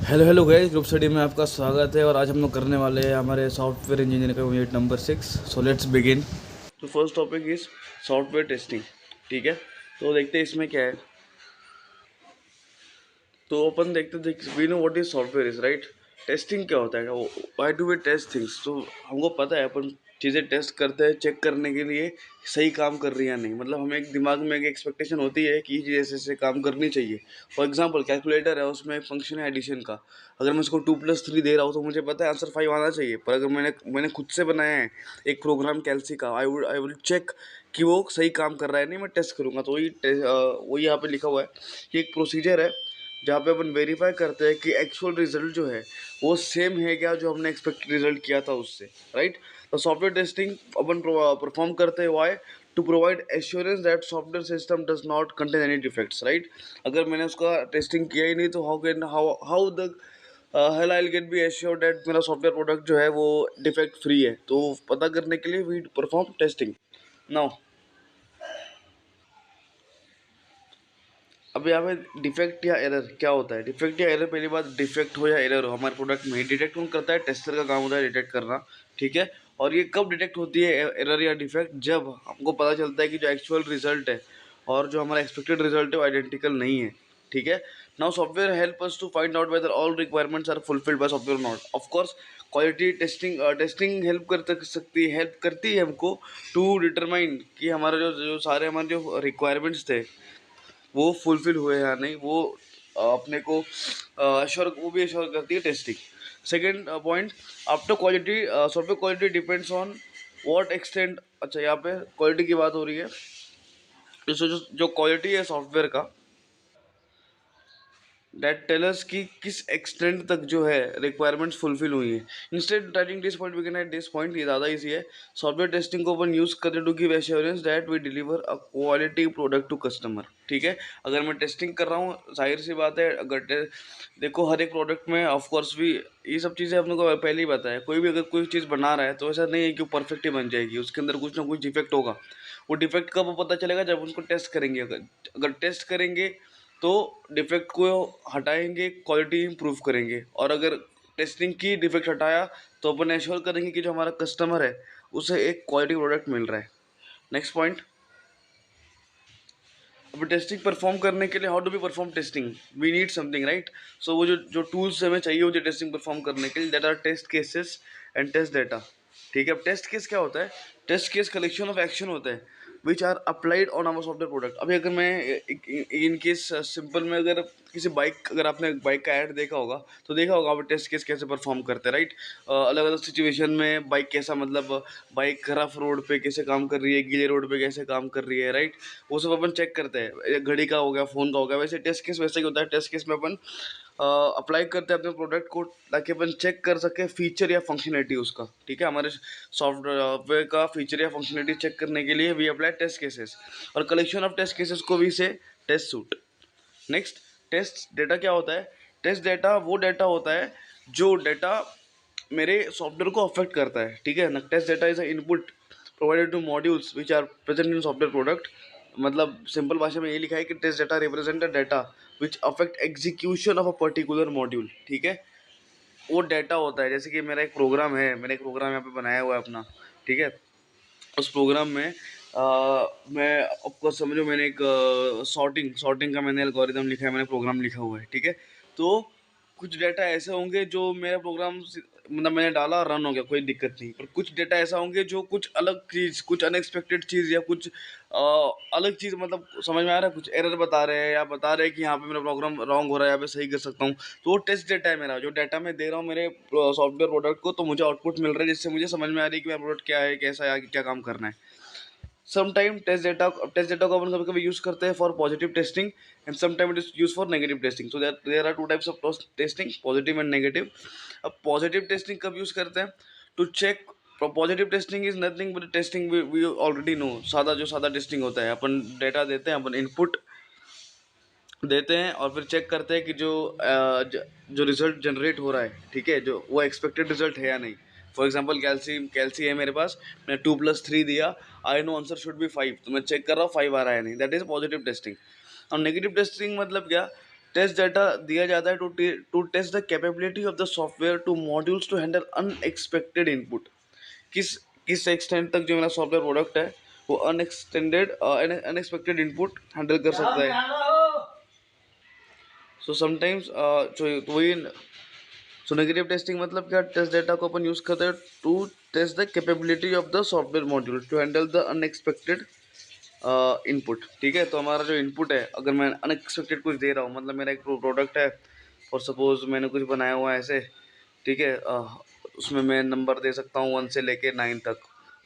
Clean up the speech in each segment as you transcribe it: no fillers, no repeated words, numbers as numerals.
Hello hello guys, group study में आपका स्वागत है। और आज हम लोग करने वाले हैं हमारे सॉफ्टवेयर इंजीनियर का unit number 6। So let's begin. तो first topic is software testing. ठीक है, तो देखते हैं इसमें क्या है। तो अपन देखते देख we know what is software is right. Testing क्या होता है, why do we test things. तो हमको पता है अपन चीज़ें टेस्ट करते हैं चेक करने के लिए सही काम कर रही है या नहीं। मतलब हमें एक दिमाग में एक एक्सपेक्टेशन होती है कि ये चीज़ ऐसे ऐसे काम करनी चाहिए। फॉर एग्जांपल कैलकुलेटर है, उसमें एक फंक्शन है एडिशन का। अगर मैं उसको 2+3 दे रहा हूँ तो मुझे पता है आंसर 5 आना चाहिए। पर अगर मैंने खुद से बनाया है एक प्रोग्राम कैलसी का, आई विल चेक कि वो सही काम कर रहा है नहीं, मैं टेस्ट करूँगा। तो वही यहाँ पे लिखा हुआ है कि एक प्रोसीजर है जहाँ पे अपन वेरीफाई करते हैं कि एक्चुअल रिजल्ट जो है वो सेम है क्या जो हमने एक्सपेक्ट रिजल्ट किया था उससे, राइट। तो सॉफ्टवेयर टेस्टिंग अपन परफॉर्म करते हैं why to provide assurance that software system does not contain any defects, right. अगर मैंने उसका टेस्टिंग किया ही नहीं तो how the hell I get be assure that मेरा सॉफ्टवेयर प्रोडक्ट जो है वो डिफेक्ट फ्री है। तो पता करने के लिए वी परफॉर्म टेस्टिंग। नाउ अब यहाँ पे डिफेक्ट या एरर क्या होता है। डिफेक्ट या एरर, पहली बात डिफेक्ट हो या एरर हो हमारे प्रोडक्ट में डिटेक्ट कौन करता है, टेस्टर का काम होता है डिटेक्ट करना। ठीक है, और ये कब डिटेक्ट होती है एरर या डिफेक्ट, जब हमको पता चलता है कि जो एक्चुअल रिजल्ट है और जो हमारा एक्सपेक्टेड रिजल्ट है वो आइडेंटिकल नहीं है। ठीक है, now software help us to find out whether all requirements are fulfilled by software not. Of course quality testing help करती है हमको टू डिटरमाइन कि हमारा जो सारे हमारे जो रिक्वायरमेंट्स थे वो फुलफिल हुए या नहीं। वो अपने को अश्योर, वो भी अश्योर करती है testing. Second point, after quality software quality depends on what extent. अच्छा, यहाँ पे क्वालिटी की बात हो रही है। जो क्वालिटी है सॉफ्टवेयर का, डेट टेलर्स की किस एक्सटेंट तक जो है रिक्वायरमेंट्स फुलफिल हुई है। Instead writing this point we can write this point, ये ज़्यादा इजी है। सॉफ्टवेयर टेस्टिंग को अपन यूज़ करते to give assurance that we deliver a quality product to customer. ठीक है, अगर मैं टेस्टिंग कर रहा हूँ जाहिर सी बात है, देखो हर एक प्रोडक्ट में ऑफ कोर्स भी ये सब चीज़ें अपने को पहले ही पता है। कोई भी अगर कोई चीज़ बना रहा है तो ऐसा नहीं है कि वो परफेक्ट ही बन जाएगी, उसके अंदर कुछ ना कुछ डिफेक्ट होगा। वो डिफेक्ट कब पता चलेगा, जब उसको टेस्ट करेंगे। अगर टेस्ट करेंगे तो डिफेक्ट को हटाएंगे, क्वालिटी इंप्रूव करेंगे। और अगर टेस्टिंग की डिफेक्ट हटाया तो अपन एश्योर करेंगे कि जो हमारा कस्टमर है उसे एक क्वालिटी प्रोडक्ट मिल रहा है। नेक्स्ट पॉइंट, अब टेस्टिंग परफॉर्म करने के लिए how do be perform testing, we need something, right. So वो जो जो टूल्स हमें चाहिए होते टेस्टिंग परफॉर्म करने के लिए, that are test cases and test data. ठीक है, अब टेस्ट केस क्या होता है, test case collection of action होता है which are applied on our software product. अभी अगर मैं इन केस सिंपल में, अगर किसी बाइक, अगर आपने बाइक का ऐड देखा होगा तो देखा होगा आप टेस्ट केस कैसे परफॉर्म करते हैं, राइट। अलग अलग सिचुएशन में बाइक कैसा, मतलब बाइक रफ रोड पे कैसे काम कर रही है, गीले रोड पे कैसे काम कर रही है, राइट। वो सब अपन चेक करते हैं। एक घड़ी का हो गया, फ़ोन का हो गया, वैसे टेस्ट केस वैसे ही होता है। टेस्ट केस में अपन अप्लाई करते हैं अपने प्रोडक्ट को ताकि अपन चेक कर सके फीचर या फंक्शनलिटी उसका। ठीक है, हमारे सॉफ्टवेयर का फीचर या फंक्शनलिटी चेक करने के लिए वी अप्लाई टेस्ट केसेस, और कलेक्शन ऑफ टेस्ट केसेस को भी से test suite. Next, test data क्या होता है। टेस्ट डेटा वो डेटा होता है जो डेटा मेरे सॉफ्टवेयर को अफेक्ट करता है। ठीक है ना, test data is a input provided to modules which are present in software product. मतलब सिंपल भाषा में ये लिखा है कि test data represent a data which affect execution of a particular module. ठीक है, वो डेटा होता है, जैसे कि मेरा एक प्रोग्राम है, मैंने एक प्रोग्राम यहाँ पे बनाया हुआ है अपना। ठीक है, उस प्रोग्राम में मैं आपको समझो, मैंने एक सॉर्टिंग सॉर्टिंग का मैंने एल्गोरिदम लिखा है, मैंने प्रोग्राम लिखा हुआ है। ठीक है, तो कुछ डेटा ऐसे होंगे जो मेरा प्रोग्राम मतलब मैंने डाला, रन हो गया, कोई दिक्कत नहीं। पर कुछ डेटा ऐसा होंगे जो कुछ अलग चीज़, कुछ अनएक्सपेक्टेड चीज़ या कुछ अलग चीज़, मतलब समझ में आ रहा है, कुछ एरर बता रहे हैं या बता रहे हैं कि यहाँ पे मेरा प्रोग्राम रॉन्ग हो रहा है, यहाँ पे सही कर सकता हूँ। तो वो टेस्ट डेटा है मेरा, जो डेटा मैं दे रहा हूँ मेरे सॉफ्टवेयर प्रोडक्ट को, तो मुझे आउटपुट मिल रहा है जिससे मुझे समझ में आ रही है कि मेरा प्रोडक्ट क्या है, कैसा है, क्या काम करना है। समटाइम टेस्ट डेटा को अपन कभी कभी यूज करते हैं for positive testing and sometime it is use for negative testing. So there are two types of testing, positive and negative. अब पॉजिटिव टेस्टिंग कब यूज करते हैं, to check. Positive testing is nothing but testing we already know. सादा testing होता है, अपन data देते हैं, अपन input देते हैं और फिर चेक करते हैं कि जो रिजल्ट जनरेट हो रहा है, ठीक है, जो वो एक्सपेक्टेड रिजल्ट है या नहीं। फॉर एग्जांपल कैल्सी है मेरे पास, मैंने 2+3 दिया, I know answer should be 5, तो मैं चेक कर रहा हूँ 5 आ रहा है नहीं, दैट इज पॉजिटिव टेस्टिंग। और नेगेटिव टेस्टिंग मतलब क्या, टेस्ट डाटा दिया जाता है to test the capability of the software to modules to handle unexpected input. किस किस एक्सटेंट तक जो मेरा सॉफ्टवेयर प्रोडक्ट है वो अनएक्सपेक्टेड इनपुट हैंडल कर सकता है। सो समटाइम्स तो वही। सो नेगेटिव टेस्टिंग मतलब क्या, टेस्ट डेटा को अपन यूज करते हैं to test the capability of the software module to handle the unexpected input. ठीक है, तो हमारा जो इनपुट है, अगर मैं अनएक्सपेक्टेड कुछ दे रहा हूँ, मतलब मेरा एक प्रोडक्ट है और सपोज मैंने कुछ बनाया हुआ है ऐसे, ठीक है, उसमें मैं नंबर दे सकता हूँ 1 से लेके 9 तक,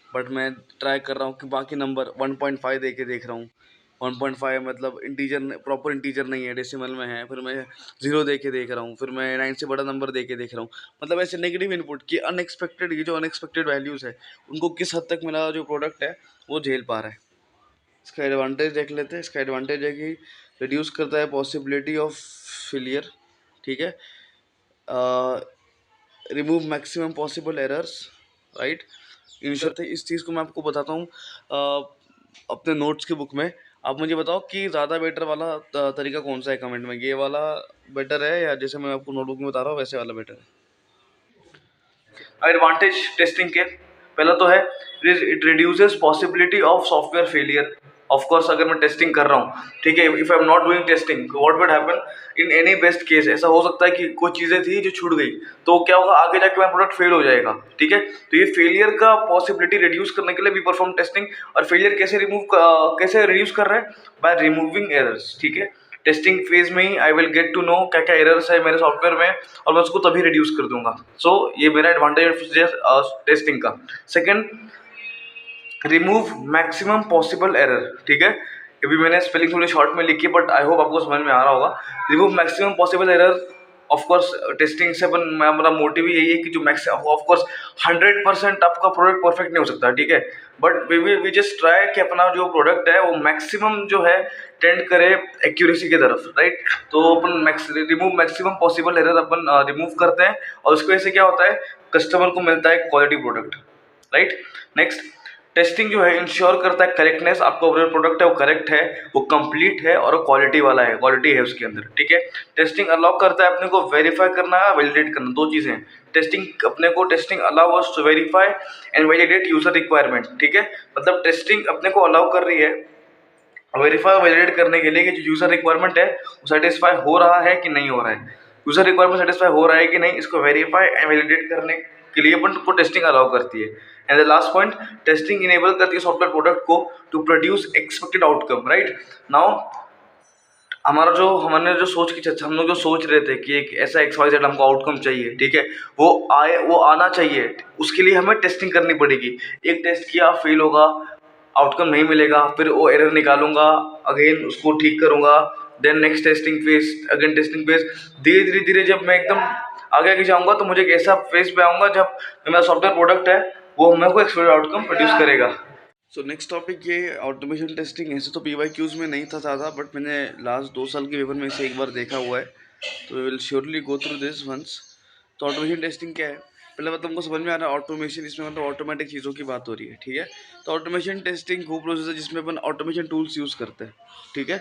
बट मैं ट्राई कर रहा हूँ कि बाकी नंबर 1.5 दे के देख रहा हूँ। 1.5 मतलब इंटीजर, प्रॉपर इंटीजर नहीं है, डेसिमल में है, फिर मैं 0 दे के देख रहा हूँ, फिर मैं 9 से बड़ा नंबर दे के देख रहा हूँ। मतलब ऐसे नेगेटिव इनपुट की अनएक्सपेक्टेड, ये जो अनएक्सपेक्टेड वैल्यूज़ है उनको किस हद तक मेरा जो प्रोडक्ट है वो झेल पा रहा है। इसका एडवांटेज देख लेते हैं। इसका एडवांटेज है कि रिड्यूस करता है पॉसिबिलिटी ऑफ फेलियर। ठीक है, remove maximum possible errors, right. Ensure इस चीज़ को मैं आपको बताता हूँ अपने नोट्स की बुक में। आप मुझे बताओ कि ज़्यादा बेटर वाला तरीका कौन सा है, कमेंट में। ये वाला बेटर है या जैसे मैं आपको नोटबुक में बता रहा हूँ वैसे वाला बेटर है? एडवांटेज टेस्टिंग के पहला तो है it reduces possibility of software failure. Of course अगर मैं टेस्टिंग कर रहा हूँ, ठीक है, if I am not doing testing what would happen in any best case, ऐसा हो सकता है कि कुछ चीज़ें थी जो छूट गई, तो क्या होगा, आगे जाके मेरा प्रोडक्ट फेल हो जाएगा। ठीक है, तो ये फेलियर का पॉसिबिलिटी रिड्यूस करने के लिए भी परफॉर्म टेस्टिंग। और फेलियर कैसे रिड्यूस कर रहे हैं, बाय रिमूविंग एरर्स। ठीक है, टेस्टिंग फेज में ही I will get to know क्या क्या एरर्स है मेरे सॉफ्टवेयर में, और मैं उसको तभी रिड्यूस कर दूंगा। सो ये मेरा एडवांटेज है टेस्टिंग का। Second, remove maximum possible error. ठीक है, अभी मैंने स्पेलिंग थोड़ी शॉर्ट में लिखी, बट आई होप आपको समझ में आ रहा होगा। Remove maximum possible error, of course testing से हमारा मोटिव ही यही है कि जो मैक्सिमम, ऑफ कोर्स 100% आपका प्रोडक्ट परफेक्ट नहीं हो सकता, ठीक है, बट वी जस्ट ट्राई कि अपना जो प्रोडक्ट है वो मैक्सिमम जो है टेंड करे एक्यूरेसी की तरफ, राइट। तो अपन रिमूव मैक्सिमम पॉसिबल एरर अपन रिमूव करते हैं, और उसकी वजह से क्या होता है, कस्टमर को मिलता है quality product, right. Next, testing जो है इंश्योर करता है करेक्टनेस, आपका जो प्रोडक्ट है वो करेक्ट है, वो कंप्लीट है और क्वालिटी वाला है, क्वालिटी है उसके अंदर। ठीक है, टेस्टिंग अलाउ करता है अपने को वेरीफाई करना है, वैलिडेट करना, दो चीजें हैं। टेस्टिंग अपने को testing allow us to verify and validate user requirement. ठीक है, मतलब टेस्टिंग अपने को अलाउ कर रही है वेरीफाई और वैलिडेट करने के लिए कि जो यूजर रिक्वायरमेंट है वो सेटिस्फाई हो रहा है कि नहीं हो रहा है। यूजर रिक्वायरमेंट सेटिस्फाई हो रहा है कि नहीं, इसको वेरीफाई एंड वैलिडेट करने के लिए अपन को टेस्टिंग अलाउ करती है। And the last point, testing enable करती है सॉफ्टवेयर प्रोडक्ट को to produce expected outcome, right. Now हमारा जो हमने जो सोच की हम लोग जो सोच रहे थे कि एक ऐसा XYZ हमको आउटकम चाहिए, ठीक है, वो आना चाहिए, उसके लिए हमें टेस्टिंग करनी पड़ेगी। एक टेस्ट किया, फेल होगा, आउटकम नहीं मिलेगा, फिर वो एरर निकालूंगा, अगेन उसको ठीक करूंगा, then next testing phase, again testing phase. धीरे धीरे जब मैं एकदम आगे आगे जाऊंगा तो मुझे एक ऐसा फेज पे आऊंगा जब मेरा सॉफ्टवेयर प्रोडक्ट है वो मेरे को एक्सपेक्टेड आउटकम प्रोड्यूस करेगा। सो नेक्स्ट टॉपिक ये ऑटोमेशन टेस्टिंग। ऐसे तो PYQs में नहीं था ज़्यादा, बट मैंने लास्ट 2 साल के पेपर में से एक बार देखा हुआ है, तो we will surely go through this once. तो ऑटोमेशन टेस्टिंग क्या है, पहले मतलब हमको समझ में आ रहा है ऑटोमेशन, इसमें मतलब ऑटोमेटिक चीज़ों की बात हो रही है, ठीक है। तो ऑटोमेशन टेस्टिंग वो प्रोसेस है जिसमें अपन ऑटोमेशन टूल्स यूज़ करते हैं, ठीक है,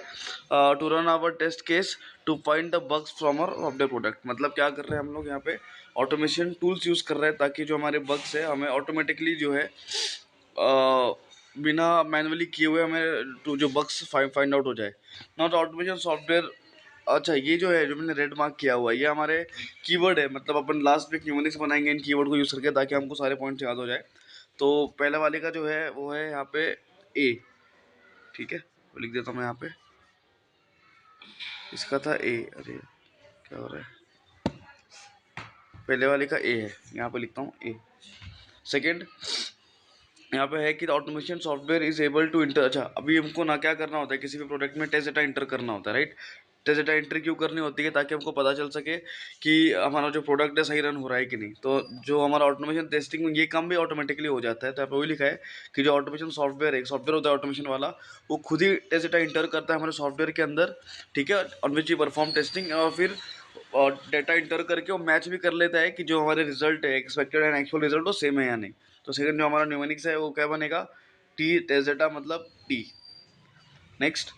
to run our test case to find the bugs from our software product. मतलब क्या कर रहे हैं हम लोग यहाँ पे, ऑटोमेशन टूल्स यूज़ कर रहे हैं ताकि जो हमारे बग्स है हमें ऑटोमेटिकली जो है बिना मैनुअली किए हुए हमें जो बग्स फाइंड आउट हो जाए। Not automation software. अच्छा, ये जो है जो मैंने रेड मार्क किया हुआ है ये हमारे कीवर्ड है, मतलब अपन लास्ट में न्यूमेरिक्स बनाएंगे इन कीवर्ड को यूज़ करके ताकि हमको सारे पॉइंट्स याद हो जाए। तो पहले वाले का जो है वो है यहाँ पे ए, ठीक है, वो लिख देता हूँ मैं यहाँ पे, इसका था ए, अरे क्या हो रहा है, पहले वाले का ए है, यहाँ पे लिखता हूँ ए। सेकेंड यहाँ पे है कि automation software is able to enter. अच्छा, अभी हमको ना क्या करना होता है, किसी भी प्रोडक्ट में टेस्ट डेटा इंटर करना होता है, राइट। टेस्ट डेटा एंट्री क्यों करनी होती है, ताकि हमको पता चल सके कि हमारा जो प्रोडक्ट है सही रन हो रहा है कि नहीं। तो जो हमारा ऑटोमेशन टेस्टिंग में ये काम भी ऑटोमेटिकली हो जाता है। तो यहाँ पे वही लिखा है कि जो ऑटोमेशन सॉफ्टवेयर है, एक सॉफ्टवेयर होता है ऑटोमेशन वाला, वो खुद ही टेस्ट डेटा इंटर करता है हमारे सॉफ्टवेयर के अंदर, ठीक है, on which you perform testing, और फिर डेटा इंटर करके वो मैच भी कर लेता है कि जो हमारे रिजल्ट है एक्सपेक्टेड एंड एक्चुअल रिजल्ट वो सेम है या नहीं। तो सेकंड जो हमारा न्यूमेरिक्स है वो क्या बनेगा, टी टेस्ट डेटा मतलब टी। नेक्स्ट,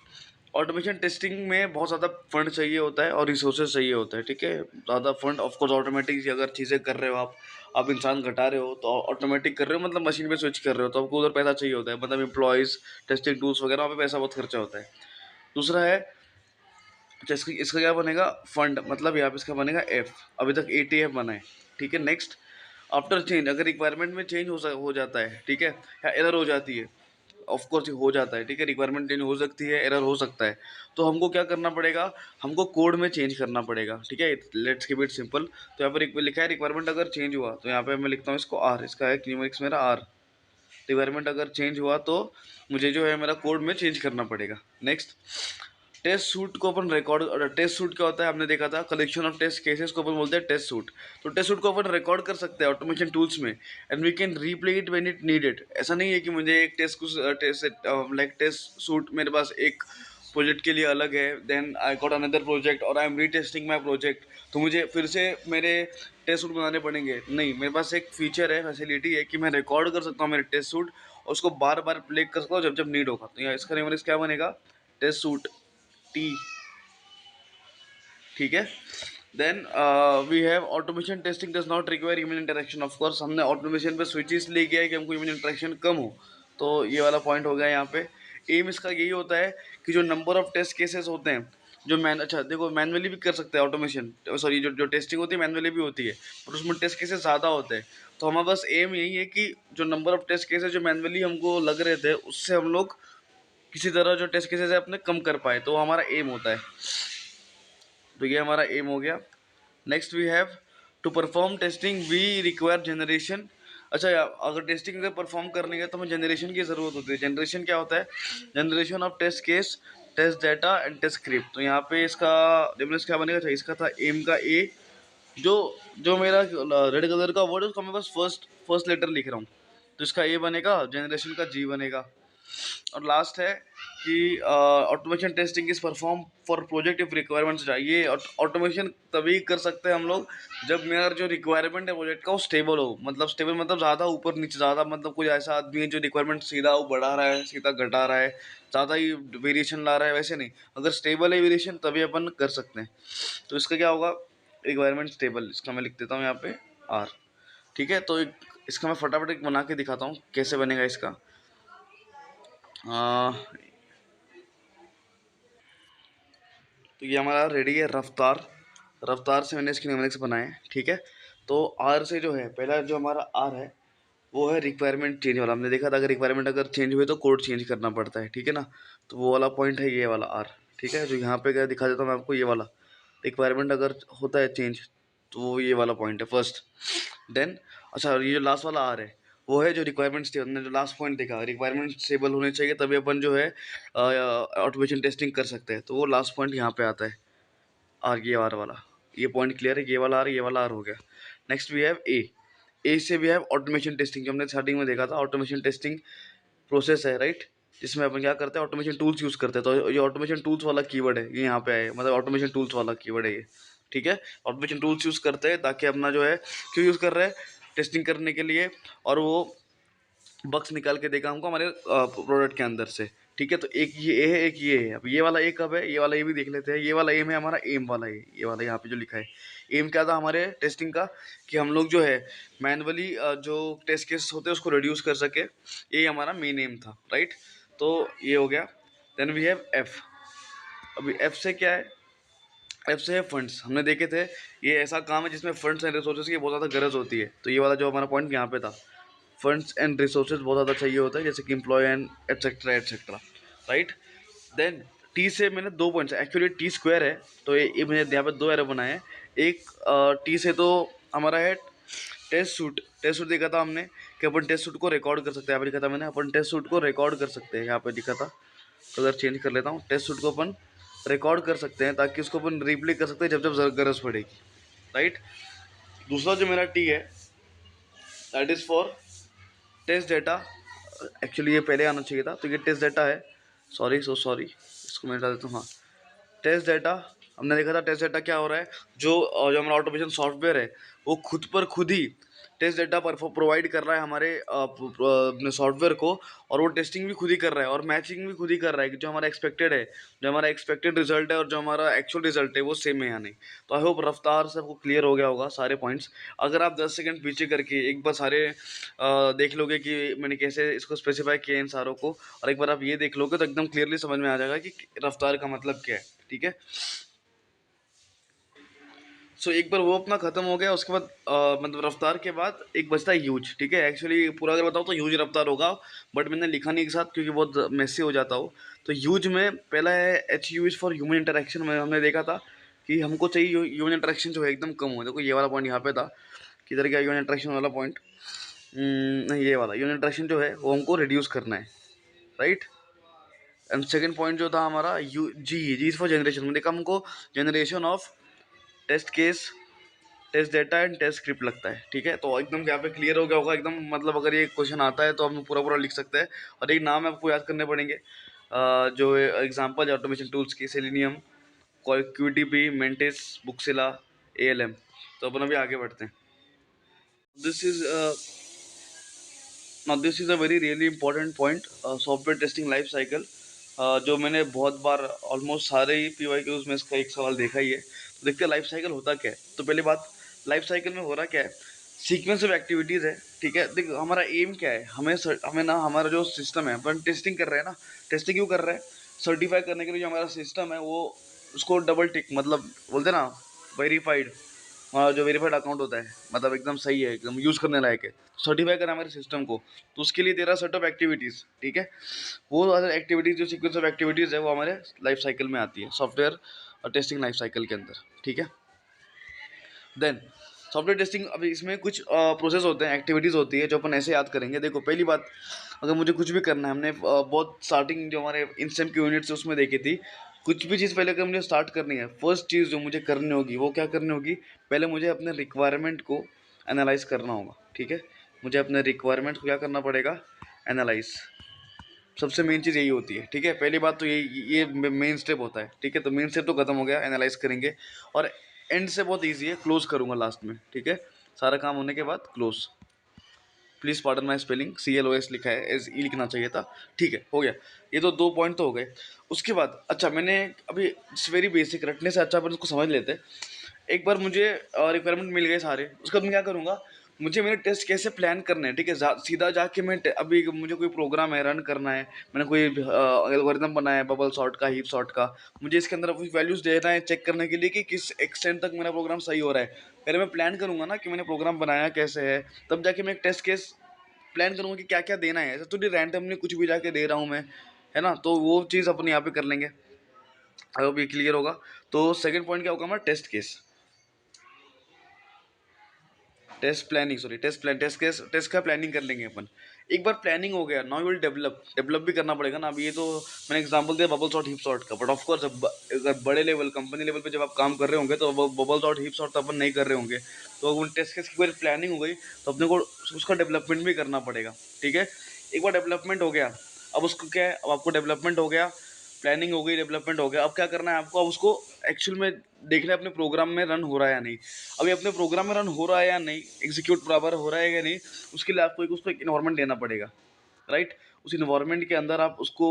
ऑटोमेशन टेस्टिंग में बहुत ज़्यादा फंड चाहिए होता है और रिसोर्सेज चाहिए होता है, ठीक है। ज़्यादा फंड ऑफकोर्स, ऑटोमेटिक अगर चीज़ें कर रहे हो आप इंसान घटा रहे हो तो ऑटोमेटिक कर रहे हो, मतलब मशीन पे स्विच कर रहे हो तो आपको उधर पैसा चाहिए होता है, मतलब एम्प्लॉयज़, टेस्टिंग टूल्स वगैरह, वहाँ पे पैसा बहुत खर्चा होता है। दूसरा है, अच्छा इसका इसका क्या बनेगा, फंड, मतलब यहाँ पे इसका बनेगा एफ। अभी तक एटीएफ बना है, ठीक है। नेक्स्ट, आफ्टर चेंज, अगर रिक्वायरमेंट में चेंज हो जाता है, ठीक है, या एरर हो जाती है, ऑफ कोर्स हो जाता है, ठीक है, रिक्वायरमेंट चेंज हो सकती है, एरर हो सकता है, तो हमको क्या करना पड़ेगा, हमको कोड में चेंज करना पड़ेगा, ठीक है। Let's keep it simple. तो यहाँ पर लिखा है रिक्वायरमेंट अगर चेंज हुआ, तो यहाँ पे मैं लिखता हूँ इसको आर, इसका है न्यूमेरिक्स मेरा आर। रिक्वायरमेंट अगर चेंज हुआ तो मुझे जो है मेरा कोड में चेंज करना पड़ेगा। नेक्स्ट, टेस्ट सूट को अपन रिकॉर्ड, टेस्ट सूट क्या होता है हमने देखा था, कलेक्शन ऑफ टेस्ट केसेस को अपन बोलते हैं टेस्ट सूट। तो टेस्ट सूट को अपन रिकॉर्ड कर सकते हैं ऑटोमेशन टूल्स में, and we can replay it when it needed. ऐसा नहीं है कि मुझे एक टेस्ट सूट मेरे पास एक प्रोजेक्ट के लिए अलग है, then I got another project और I am retesting my project, तो मुझे फिर से मेरे टेस्ट सूट बनाने पड़ेंगे। नहीं, मेरे पास एक फीचर है, फैसिलिटी है कि मैं रिकॉर्ड कर सकता हूँ मेरे टेस्ट सूट और उसको बार बार प्ले कर सकता हूँ जब जब नीड होगा। तो यहाँ इसका न्यूमेरिक्स क्या बनेगा, टेस्ट सूट टी, ठीक है। Then we have automation testing does not require human interaction. Of course हमने ऑटोमेशन पे स्विच इसलिए किया है कि हमको ह्यूमन इंटरेक्शन कम हो, तो ये वाला पॉइंट हो गया यहाँ पे। एम इसका यही होता है कि जो नंबर ऑफ टेस्ट केसेस होते हैं, जो अच्छा देखो, मैनुअली भी कर सकते हैं ऑटोमेशन, सॉरी जो जो टेस्टिंग होती है मैनुअली भी होती है, पर उसमें टेस्ट केसेस ज़्यादा होते हैं। तो हमारा बस एम यही है कि जो नंबर ऑफ टेस्ट केसेस जो मैनुअली हमको लग रहे थे, उससे हम लोग किसी तरह जो टेस्ट केसेस है अपने कम कर पाए, तो हमारा एम होता है। तो ये हमारा एम हो गया। Next we have, to perform testing we require generation. अच्छा अगर टेस्टिंग अगर परफॉर्म करनी है तो हमें जनरेशन की ज़रूरत होती है। जनरेशन क्या होता है, generation of test case, test data and test script. तो यहाँ पे इसका डिफरेंस क्या बनेगा, अच्छा इसका था एम का ए, जो जो मेरा रेड कलर का वर्ड है उसका मैं बस फर्स्ट लेटर लिख रहा हूँ, तो इसका ए बनेगा, जनरेशन का जी बनेगा। और लास्ट है कि automation testing is perform for project if requirements चाहिए। ऑटोमेशन तभी कर सकते हैं हम लोग जब मेरा जो रिक्वायरमेंट है प्रोजेक्ट का वो स्टेबल हो, मतलब स्टेबल मतलब ज़्यादा ऊपर नीचे, ज़्यादा मतलब कोई ऐसा आदमी है जो रिक्वायरमेंट सीधा वो बढ़ा रहा है सीधा घटा रहा है, ज़्यादा ही वेरिएशन ला रहा है, वैसे नहीं। अगर स्टेबल है वेरिएशन तभी अपन कर सकते हैं। तो इसका क्या होगा, रिक्वायरमेंट स्टेबल, इसका मैं लिख देता हूँ यहाँ पे आर, ठीक है। तो इसका मैं फटाफट एक बना के दिखाता हूँ कैसे बनेगा इसका। तो ये हमारा रेडी है रफ्तार, रफ्तार से मैंने इसकी न्यूमेरिक्स बनाए, ठीक है। तो आर से जो है, पहला जो हमारा आर है वो है रिक्वायरमेंट चेंज वाला। हमने देखा था अगर रिक्वायरमेंट अगर चेंज हुई तो कोड चेंज करना पड़ता है, ठीक है ना। तो वो वाला पॉइंट है ये वाला आर, ठीक है। जो यहाँ पे क्या दिखा देता हूँ मैं आपको, ये वाला रिक्वायरमेंट अगर होता है चेंज तो वो ये वाला पॉइंट है फर्स्ट। देन अच्छा, ये जो लास्ट वाला आर है वो है जो रिक्वायरमेंट स्टेबल, हमने जो लास्ट पॉइंट देखा, रिक्वायरमेंट स्टेबल होने चाहिए तभी अपन जो है ऑटोमेशन टेस्टिंग कर सकते हैं। तो वो लास्ट पॉइंट यहाँ पे आता है आर, ये आर वाला, ये पॉइंट क्लियर है, ये वाला आर, ये वाला आर हो गया। नेक्स्ट वी हैव ए से भी हैव ऑटोमेशन टेस्टिंग, जो हमने स्टार्टिंग में देखा था ऑटोमेशन टेस्टिंग प्रोसेस है, राइट, जिसमें अपन क्या करते हैं ऑटोमेशन टूल्स यूज़ करते हैं। तो ये ऑटोमेशन टूल्स वाला कीवर्ड है, ये यहाँ पे आए, मतलब ऑटोमेशन टूल्स वाला कीवर्ड है ये, ठीक है। ऑटोमेशन टूल्स यूज़ करते हैं ताकि अपना जो है, क्यों यूज़ कर रहे हैं, टेस्टिंग करने के लिए, और वो बक्स निकाल के देगा हमको हमारे प्रोडक्ट के अंदर से, ठीक है। तो एक ये ए है, एक ये है। अब ये वाला ए कब है, ये वाला ए भी देख लेते हैं। ये वाला एम है हमारा, एम वाला है ये वाला, यहाँ पे जो लिखा है एम क्या था हमारे टेस्टिंग का, कि हम लोग जो है मैनुअली जो टेस्ट केस होते हैं उसको रिड्यूस कर सके, ये हमारा मेन एम था, राइट। तो ये हो गया। Then we have F. अभी एफ से क्या है, एफ से है फंड्स। हमने देखे थे ये ऐसा काम है जिसमें फंड्स एंड रिसोर्सेज की बहुत ज़्यादा गरज होती है। तो ये वाला जो हमारा पॉइंट यहाँ पे था, फंड्स एंड रिसोर्सेज बहुत ज़्यादा चाहिए होता है, जैसे कि employ and etcetera etcetera, right. Then T से मैंने दो पॉइंट्स, एक्चुअली टी स्क्वायर है, तो ये मैंने यहाँ पे दो एरो बनाए हैं। एक टी से तो हमारा है टेस्ट सूट। टेस्ट सूट देखा था हमने कि अपन टेस्ट सूट को रिकॉर्ड कर सकते हैं, यहाँ पे लिखा था मैंने अपन टेस्ट सूट को रिकॉर्ड कर सकते हैं, यहाँ पे लिखा था। तो अगर चेंज कर लेता हूँ, टेस्ट सूट को अपन रिकॉर्ड कर सकते हैं ताकि उसको अपन रिप्ले कर सकते हैं जब जब गरज पड़ेगी, राइट। दूसरा जो मेरा टी है that is for test data. Actually ये पहले आना चाहिए था, तो ये टेस्ट डेटा है, सॉरी इसको मैं हटा देता हूँ। हाँ, टेस्ट डेटा, हमने देखा था टेस्ट डेटा क्या हो रहा है, जो जो हमारा ऑटोमेशन सॉफ्टवेयर है वो खुद पर खुद ही टेस्ट डाटा प्रोवाइड कर रहा है हमारे अपने सॉफ्टवेयर को, और वो टेस्टिंग भी खुद ही कर रहा है और मैचिंग भी खुद ही कर रहा है कि जो हमारा एक्सपेक्टेड है, जो हमारा एक्सपेक्टेड रिजल्ट है और जो हमारा एक्चुअल रिजल्ट है वो सेम है या नहीं। तो आई होप रफ्तार से आपको क्लियर हो गया होगा सारे पॉइंट्स। अगर आप 10 सेकंड पीछे करके एक बार सारे देख लोगे कि मैंने कैसे इसको स्पेसिफाई किया इन सारों को, और एक बार आप ये देख लोगे तो एकदम क्लियरली समझ में आ जाएगा कि रफ्तार का मतलब क्या है। ठीक है, सो एक बार वो अपना खत्म हो गया, उसके बाद मतलब रफ्तार के बाद एक बचता है यूज। ठीक है, एक्चुअली पूरा अगर बताऊँ तो यूज रफ्तार होगा, बट मैंने लिखा नहीं एक साथ क्योंकि बहुत मेसी हो जाता हो। तो यूज में पहला है H U is for human interaction में हमने देखा था कि हमको चाहिए ह्यूमन इंटरेक्शन जो है एकदम कम हो। देखो ये वाला पॉइंट यहाँ पे था, किधर गया ह्यूमन इंटरेक्शन वाला पॉइंट, नहीं ये वाला ह्यूमन इंटरेक्शन जो है वो हमको रिड्यूस करना है, राइट। एंड सेकंड पॉइंट जो था हमारा यू जी फॉर जनरेशन में देखा हमको generation of test case, test data and test script लगता है। ठीक है, तो एकदम यहाँ पे क्लियर हो गया होगा एकदम, मतलब अगर ये क्वेश्चन आता है तो हम पूरा पूरा लिख सकते हैं। और एक नाम आपको याद करने पड़ेंगे, जो एग्जांपल है ऑटोमेशन टूल्स की, सेलेनियम, क्यूडीपी, मेंटिस, बुक्सिला, एएलएम। तो अपन अभी आगे बढ़ते हैं। This is now this is a very really important point, software testing life cycle, जो मैंने बहुत बार ऑलमोस्ट सारे ही PYQs में इसका एक सवाल देखा ही है। तो देखते हैं लाइफ साइकिल होता क्या है। तो पहली बात, लाइफ साइकिल में हो रहा क्या है, सीक्वेंस ऑफ एक्टिविटीज़ है। ठीक है, देख हमारा एम क्या है, हमें ना हमारा जो सिस्टम है, अपन टेस्टिंग कर रहे हैं ना, टेस्टिंग क्यों कर रहे हैं, सर्टिफाई करने के लिए जो हमारा सिस्टम है वो उसको डबल टिक, मतलब बोलते हैं ना वेरीफाइड, जो वेरीफाइड अकाउंट होता है, मतलब एकदम सही है, एकदम यूज़ करने लायक है, सर्टिफाई करा हमारे सिस्टम को। तो उसके लिए तेरा सेट ऑफ एक्टिविटीज़, ठीक है, वो अदर एक्टिविटीज़ जो सीक्वेंस ऑफ एक्टिविटीज़ है वो हमारे लाइफ साइकिल में आती है, सॉफ्टवेयर टेस्टिंग लाइफ साइकिल के अंदर। ठीक है, देन सॉफ्टवेयर टेस्टिंग, अभी इसमें कुछ प्रोसेस होते हैं, एक्टिविटीज़ होती है जो अपन ऐसे याद करेंगे। देखो पहली बात, अगर मुझे कुछ भी करना है, हमने बहुत स्टार्टिंग जो हमारे इंस्टेंट की यूनिट्स है उसमें देखी थी, कुछ भी चीज़ पहले अगर मुझे स्टार्ट करनी है, फर्स्ट चीज़ जो मुझे करनी होगी वो क्या करनी होगी, पहले मुझे अपने रिक्वायरमेंट को एनालाइज करना होगा। ठीक है, मुझे अपने रिक्वायरमेंट को क्या करना पड़ेगा, एनालाइज। सबसे मेन चीज़ यही होती है। ठीक है, पहली बात तो ये मेन स्टेप होता है। ठीक है, तो मेन स्टेप तो खत्म हो गया, एनालाइज करेंगे, और एंड से बहुत ईजी है, क्लोज करूँगा लास्ट में। ठीक है, सारा काम होने के बाद close. Please pardon my spelling, CLOS लिखा है, SE लिखना चाहिए था। ठीक है, हो गया, ये तो 2 पॉइंट तो हो गए। उसके बाद अच्छा, मैंने अभी वेरी बेसिक, रटने से अच्छा अपन उसको समझ लेते हैं। एक बार मुझे रिक्वायरमेंट मिल गए सारे, उसके बाद मैं क्या करूँगा, मुझे मेरे टेस्ट कैसे प्लान करने हैं। ठीक है, सीधा जाके अभी मुझे कोई प्रोग्राम है रन करना है, मैंने कोई एल्गोरिथम बनाया है बबल सॉर्ट का, हीप सॉर्ट का, मुझे इसके अंदर कुछ वैल्यूज़ देना है चेक करने के लिए कि किस एक्सटेंट तक मेरा प्रोग्राम सही हो रहा है। पहले मैं प्लान करूँगा ना कि मैंने प्रोग्राम बनाया कैसे है, तब जाके मैं एक टेस्ट केस प्लान करूँगा कि क्या क्या देना है। ऐसा थोड़ी रैंडमली कुछ भी जाके दे रहा हूँ मैं, है ना। तो वो चीज़ अपन यहाँ पे कर लेंगे, अब ये क्लियर होगा। तो सेकंड पॉइंट क्या होगा हमारा, test case, test planning, sorry test plan, test case, test का प्लानिंग कर लेंगे अपन। एक बार प्लानिंग हो गया, नाउ विल डेवलप भी करना पड़ेगा ना। अब ये तो मैंने एग्जांपल दिया बबल सॉर्ट, हिप सॉर्ट का, बट ऑफ कोर्स अगर बड़े लेवल, कंपनी लेवल पे जब आप काम कर रहे होंगे तो बबल सॉर्ट, हिप सॉर्ट तो अपन नहीं कर रहे होंगे। तो उन टेस्ट केस की बार प्लानिंग हो गई तो अपने को उसका डेवलपमेंट भी करना पड़ेगा। ठीक है, एक बार डेवलपमेंट हो गया, अब उसको क्या है, अब आपको डेवलपमेंट हो गया, प्लानिंग हो गई, डेवलपमेंट हो गया, अब क्या करना है आपको, अब उसको एक्चुअल में देखना है अपने प्रोग्राम में रन हो रहा है या नहीं। अभी अपने प्रोग्राम में रन हो रहा है या नहीं, एग्जीक्यूट बराबर हो रहा है या नहीं, उसके लिए आपको उसको एक इन्वायरमेंट देना पड़ेगा, राइट। उस इन्वायरमेंट के अंदर आप उसको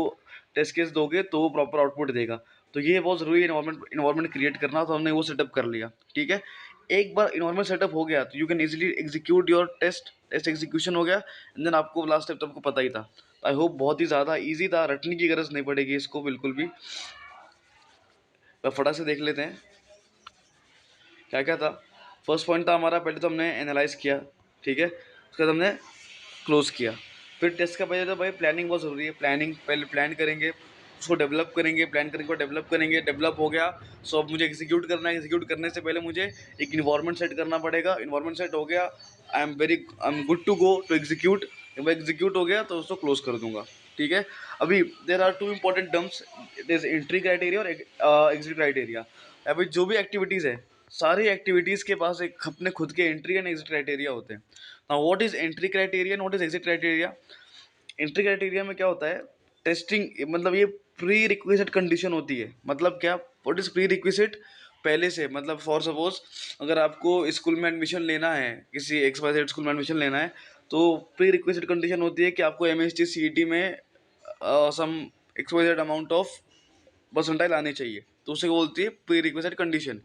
टेस्ट केस दोगे तो वो प्रॉपर आउटपुट देगा। तो ये बहुत ज़रूरी है, इन्वायरमेंट क्रिएट करना। तो हमने वो सेटअप कर लिया। ठीक है, एक बार इन्वायरमेंट सेटअप हो गया तो you can easily execute your test execution हो गया, एंड देन आपको लास्ट स्टेप तो आपको पता ही था। आई होप बहुत ही ज़्यादा ईजी था, रटने की गरज नहीं पड़ेगी इसको बिल्कुल भी। फटाक से देख लेते हैं क्या क्या था। फर्स्ट पॉइंट था हमारा, पहले तो हमने एनालाइज किया, ठीक है, उसके बाद हमने क्लोज किया। फिर टेस्ट का पहले तो भाई प्लानिंग बहुत ज़रूरी है, प्लानिंग पहले प्लान करेंगे, उसको डेवलप करेंगे, प्लान करेंगे और डेवलप करेंगे, डेवलप हो गया। सो अब मुझे एग्जीक्यूट करना है, एग्जीक्यूट करने से पहले मुझे एक इन्वायरमेंट सेट करना पड़ेगा। इन्वायरमेंट सेट हो गया, I am good to go to execute. जब एग्जीक्यूट हो गया तो उसको क्लोज कर दूंगा। ठीक है, अभी there are 2 important terms, it is entry criteria और एग्जिट क्राइटेरिया। अभी जो भी एक्टिविटीज़ है, सारी एक्टिविटीज़ के पास एक अपने खुद के एंट्री एंड एग्जिट क्राइटेरिया होते हैं। Now what is entry criteria and what is exit criteria. Entry criteria में क्या होता है, टेस्टिंग, मतलब ये प्री रिक्विजिट कंडीशन होती है। मतलब क्या, व्हाट इज प्री रिक्विजिट, पहले से, मतलब फॉर सपोज अगर आपको स्कूल में एडमिशन लेना है, किसी XYZ स्कूल में एडमिशन लेना है, तो प्री रिक्वेस्टेड कंडीशन होती है कि आपको MHT CET में सम XYZ अमाउंट ऑफ परसेंटाइल आने चाहिए, तो उसे बोलती है प्री रिक्वेस्टेड कंडीशन।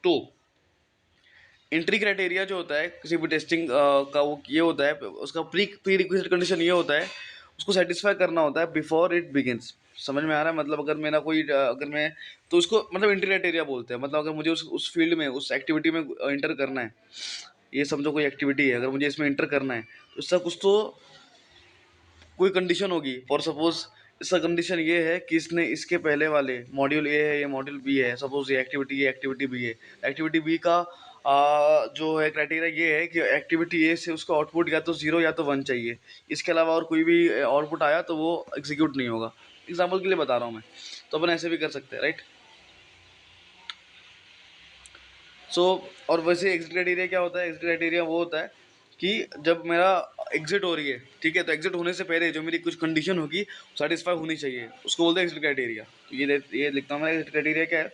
तो एंट्री क्राइटेरिया जो होता है किसी भी टेस्टिंग का, वो ये होता है, उसका प्री रिक्वेस्टेड कंडीशन ये होता है, उसको सेटिस्फाई करना होता है बिफोर इट बिगिंस। समझ में आ रहा है? मतलब अगर मेरा कोई अगर मैं, तो उसको मतलब एंट्री क्राइटेरिया बोलते हैं। मतलब अगर मुझे उस फील्ड में, उस एक्टिविटी में इंटर करना है, ये समझो कोई एक्टिविटी है, अगर मुझे इसमें इंटर करना है, तो इसका कुछ तो कोई कंडीशन होगी। फॉर सपोज इसका कंडीशन ये है कि इसने इसके पहले वाले मॉड्यूल ए है, ये मॉड्यूल बी है, सपोज ये एक्टिविटी बी है। एक्टिविटी बी का जो है क्राइटेरिया ये है कि एक्टिविटी ए से उसका आउटपुट या तो 0 या तो 1 चाहिए। इसके अलावा और कोई भी आउटपुट आया तो वो एग्जीक्यूट नहीं होगा। एग्जाम्पल के लिए बता रहा हूँ मैं, तो अपन ऐसे भी कर सकते हैं, राइट। सो और वैसे एग्जिट क्राइटेरिया क्या होता है? एग्जिट क्राइटेरिया वो होता है कि जब मेरा एग्जिट हो रही है, ठीक है, तो एग्जिट होने से पहले जो मेरी कुछ कंडीशन होगी सेटिस्फाई होनी चाहिए, उसको बोलते हैं एग्जिट क्राइटेरिया। तो ये लिखता हूँ मैं, एग्जिट क्राइटेरिया क्या है?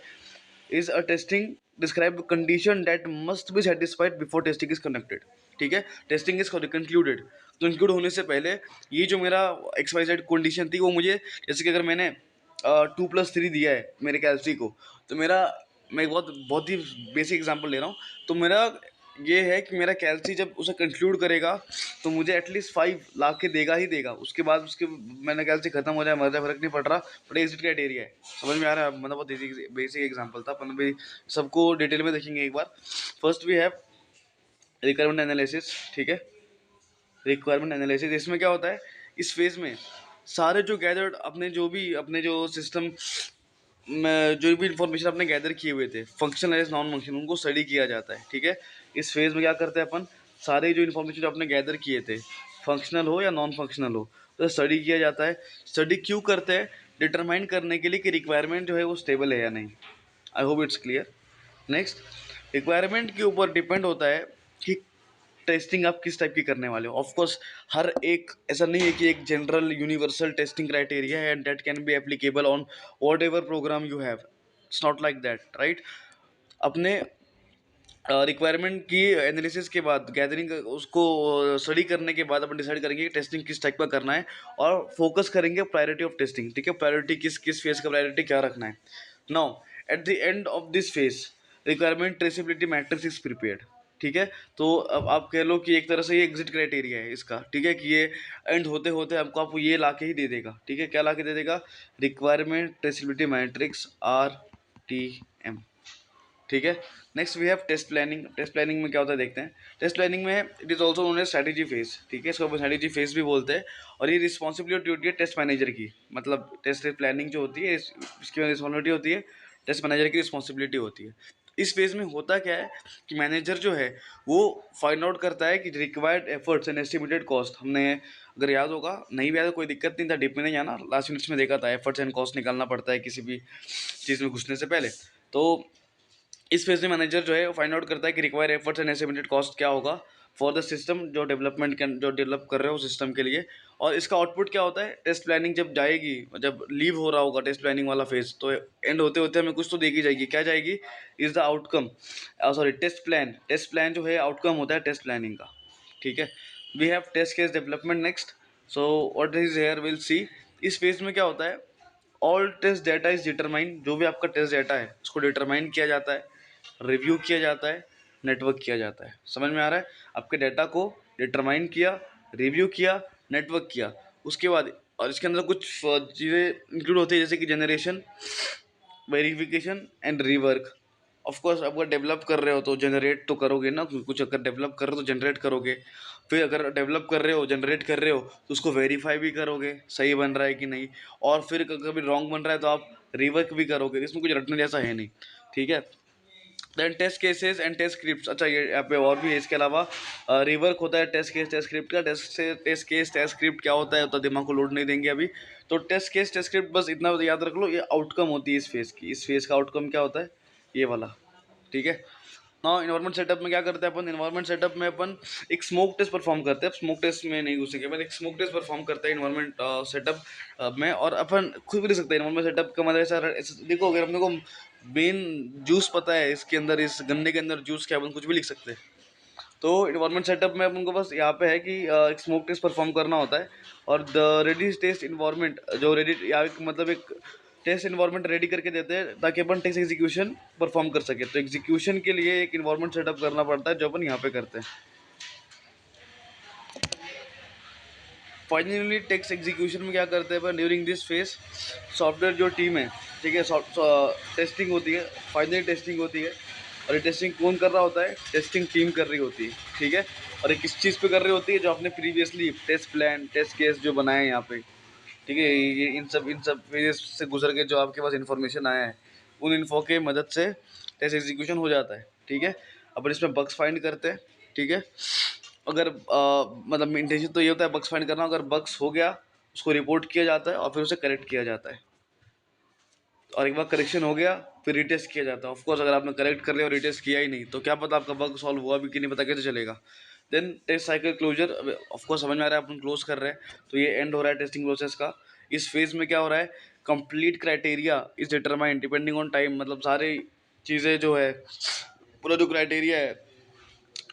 Is a testing describe condition that must be satisfied before testing is conducted. ठीक है, टेस्टिंग इज कंक्लूडेड, कंक्लूड होने से पहले ये जो मेरा XYZ कंडीशन थी, वो मुझे, जैसे कि अगर मैंने 2+3 दिया है मेरे कैल्सी को, तो मेरा, मैं बहुत ही बेसिक एग्जांपल ले रहा हूँ, तो मेरा ये है कि मेरा कैल्सी जब उसे कंक्लूड करेगा तो मुझे एटलीस्ट 5 ला के देगा ही देगा। उसके बाद उसके मैंने कैल्सी खत्म हो जाए मर जाए फर्क नहीं पड़ रहा, बट एग्जिट क्राइटेरिया है। समझ में आ रहा है? मतलब बहुत बेसिक एग्जांपल था, अपन भी सबको डिटेल में देखेंगे एक बार। First we have requirement analysis. ठीक है, रिक्वायरमेंट एनालिसिस, इसमें क्या होता है? इस फेज में सारे जो गैदर्ड अपने जो सिस्टम में जो भी इंफॉर्मेशन अपने गैदर किए हुए थे, फंक्शनल एज नॉन फंक्शनल, उनको स्टडी किया जाता है। ठीक है, इस फेज में क्या करते हैं अपन? सारे जो इन्फॉर्मेशन जो अपने गैदर किए थे, फंक्शनल हो या नॉन फंक्शनल हो, तो स्टडी किया जाता है। स्टडी क्यों करते हैं? डिटरमाइन करने के लिए कि रिक्वायरमेंट जो है वो स्टेबल है या नहीं। I hope it's clear. Next, requirement के ऊपर डिपेंड होता है कि टेस्टिंग आप किस टाइप की करने वाले हो। ऑफ कोर्स हर एक, ऐसा नहीं है कि एक जनरल यूनिवर्सल टेस्टिंग क्राइटेरिया है and that can be applicable on whatever program you have. It's not like that, right. अपने रिक्वायरमेंट की एनालिसिस के बाद, गैदरिंग उसको स्टडी करने के बाद अपन डिसाइड करेंगे कि टेस्टिंग किस टाइप का करना है, और फोकस करेंगे प्रायोरिटी ऑफ टेस्टिंग। ठीक है, प्रायोरिटी किस फेज का प्रायोरिटी क्या रखना है। Now at the end of this phase requirement traceability matrix is prepared. ठीक है, तो अब आप कह लो कि एक तरह से ये एग्जिट क्राइटेरिया है इसका। ठीक है, कि ये एंड होते होते आपको ये ला के ही दे देगा। ठीक है, क्या ला के दे देगा? Requirement traceability matrix RTM। ठीक है, next we have test planning. Test planning में क्या होता है देखते हैं। टेस्ट प्लानिंग में it is also known as strategy phase. ठीक है, इसको अपन स्ट्रैटेजी फेज भी बोलते हैं, और ये रिस्पॉन्सिबिलिटी होती है टेस्ट मैनेजर की। मतलब टेस्ट प्लानिंग जो होती है इसकी रिस्पॉन्सिबिलिटी होती है, टेस्ट मैनेजर की रिस्पॉन्सिबिलिटी होती है। इस फेज में होता क्या है कि मैनेजर जो है वो फाइंड आउट करता है कि required efforts and estimated cost. हमने, अगर याद होगा, नहीं भी याद कोई दिक्कत नहीं था, डीप में नहीं जाना, लास्ट यूनिट्स में देखा था, एफर्ट्स एंड कॉस्ट निकालना पड़ता है किसी भी चीज़ में घुसने से पहले। तो इस फेज में मैनेजर जो है वो फाइंड आउट करता है कि require efforts and estimated cost क्या होगा फॉर द सिस्टम, जो डेवलप कर रहे हो सिस्टम के लिए। और इसका आउटपुट क्या होता है? टेस्ट प्लानिंग जब जाएगी, जब लीव हो रहा होगा टेस्ट प्लानिंग वाला फेज, तो एंड होते होते हमें कुछ तो देखी जाएगी। क्या जाएगी? Is the outcome, sorry test plan. Test plan जो है आउटकम होता है टेस्ट प्लानिंग का। ठीक है, we have test case development next. So what is here will see. इस फेज में क्या होता है? All test data is determine. जो भी आपका टेस्ट डाटा है उसको डिटरमाइन किया जाता है, रिव्यू किया जाता है, नेटवर्क किया जाता है। समझ में आ रहा है? आपके डाटा को डिटरमाइन किया, रिव्यू किया, नेटवर्क किया, उसके बाद, और इसके अंदर कुछ चीज़ें इंक्लूड होती है जैसे कि generation, verification and rework. Of course अगर डेवलप कर रहे हो तो जनरेट तो करोगे ना, कुछ अगर डेवलप कर रहे हो तो जनरेट करोगे। फिर अगर डेवलप कर रहे हो, जनरेट कर रहे हो, तो उसको वेरीफाई भी करोगे सही बन रहा है कि नहीं। और फिर कभी रॉन्ग बन रहा है तो आप रिवर्क भी करोगे। इसमें कुछ रटने जैसा है नहीं। ठीक है, then test cases and test script. अच्छा, ये यहाँ पे और भी है इसके अलावा। रिवर्क होता है टेस्ट केस टेस्ट स्क्रिप्ट का। टेस्ट केस टेस्ट स्क्रिप्ट क्या होता है, तो दिमाग को लोड नहीं देंगे अभी। तो टेस्ट केस टेस्ट स्क्रिप्ट बस इतना याद रख लो, ये आउटकम होती है इस फेज की। इस फेज का आउटकम क्या होता है? ये वाला। ठीक है, ना इन्वायरमेंट सेटअप में क्या करते हैं अपन? इन्वायरमेंट सेटअप में अपन एक स्मोक टेस्ट परफॉर्म करते हैं। स्मोक टेस्ट में नहीं घुसेंगे, अपन एक स्मोक टेस्ट परफॉर्म करते हैं इन्वायरमेंट सेटअप में। और अपन खुद भी देख सकते हैं इन्वायरमेंट सेटअप का मतलब ऐसा देखो, अगर अपने को मेन जूस पता है इसके अंदर, इस गन्ने के अंदर जूस क्या है, अपन कुछ भी लिख सकते हैं। तो इन्वायरमेंट सेटअप में अपन को बस यहाँ पे है कि एक स्मोक टेस्ट परफॉर्म करना होता है, और द रेडी टेस्ट इन्वायरमेंट जो रेडी या मतलब एक टेस्ट इन्वायरमेंट रेडी करके देते हैं ताकि अपन टेस्ट एग्जीक्यूशन परफॉर्म कर सके। तो एग्जीक्यूशन के लिए एक इन्वायरमेंट सेटअप करना पड़ता है जो अपन यहाँ पे करते हैं। फाइनली टेक्स्ट एग्जीक्यूशन में क्या करते हैं अपन ड्यूरिंग दिस फेज, सॉफ्टवेयर जो टीम है, ठीक है, टेस्टिंग होती है, फाइनली टेस्टिंग होती है। और ये टेस्टिंग कौन कर रहा होता है, टेस्टिंग टीम कर रही होती है, ठीक है। और ये किस चीज़ पे कर रही होती है, जो आपने previously test plan test case जो बनाए हैं यहाँ पे, ठीक है, ये इन सब फेजेस से गुजर के जो आपके पास इन्फॉर्मेशन आया है, उन इन्फो के मदद से टेस्ट एग्जीक्यूशन हो जाता है, ठीक है। अपन इसमें बग्स फाइंड करते हैं, ठीक है। अगर मतलब इंटेंशन तो ये होता है बग्स फाइंड करना, अगर बग्स हो गया उसको रिपोर्ट किया जाता है और फिर उसे करेक्ट किया जाता है, और एक बार करेक्शन हो गया फिर रिटेस्ट किया जाता है। ऑफकोर्स अगर आपने करेक्ट कर लिया और रिटेस्ट किया ही नहीं तो क्या पता आपका बग सॉल्व हुआ भी कि नहीं, पता कैसे चलेगा। Then test cycle closure, of course समझ में आ रहा है अपन क्लोज कर रहे हैं, तो ये एंड हो रहा है टेस्टिंग प्रोसेस का। इस फेज में क्या हो रहा है, complete criteria is determined depending on time, मतलब सारी चीज़ें जो है, पूरा जो क्राइटेरिया है,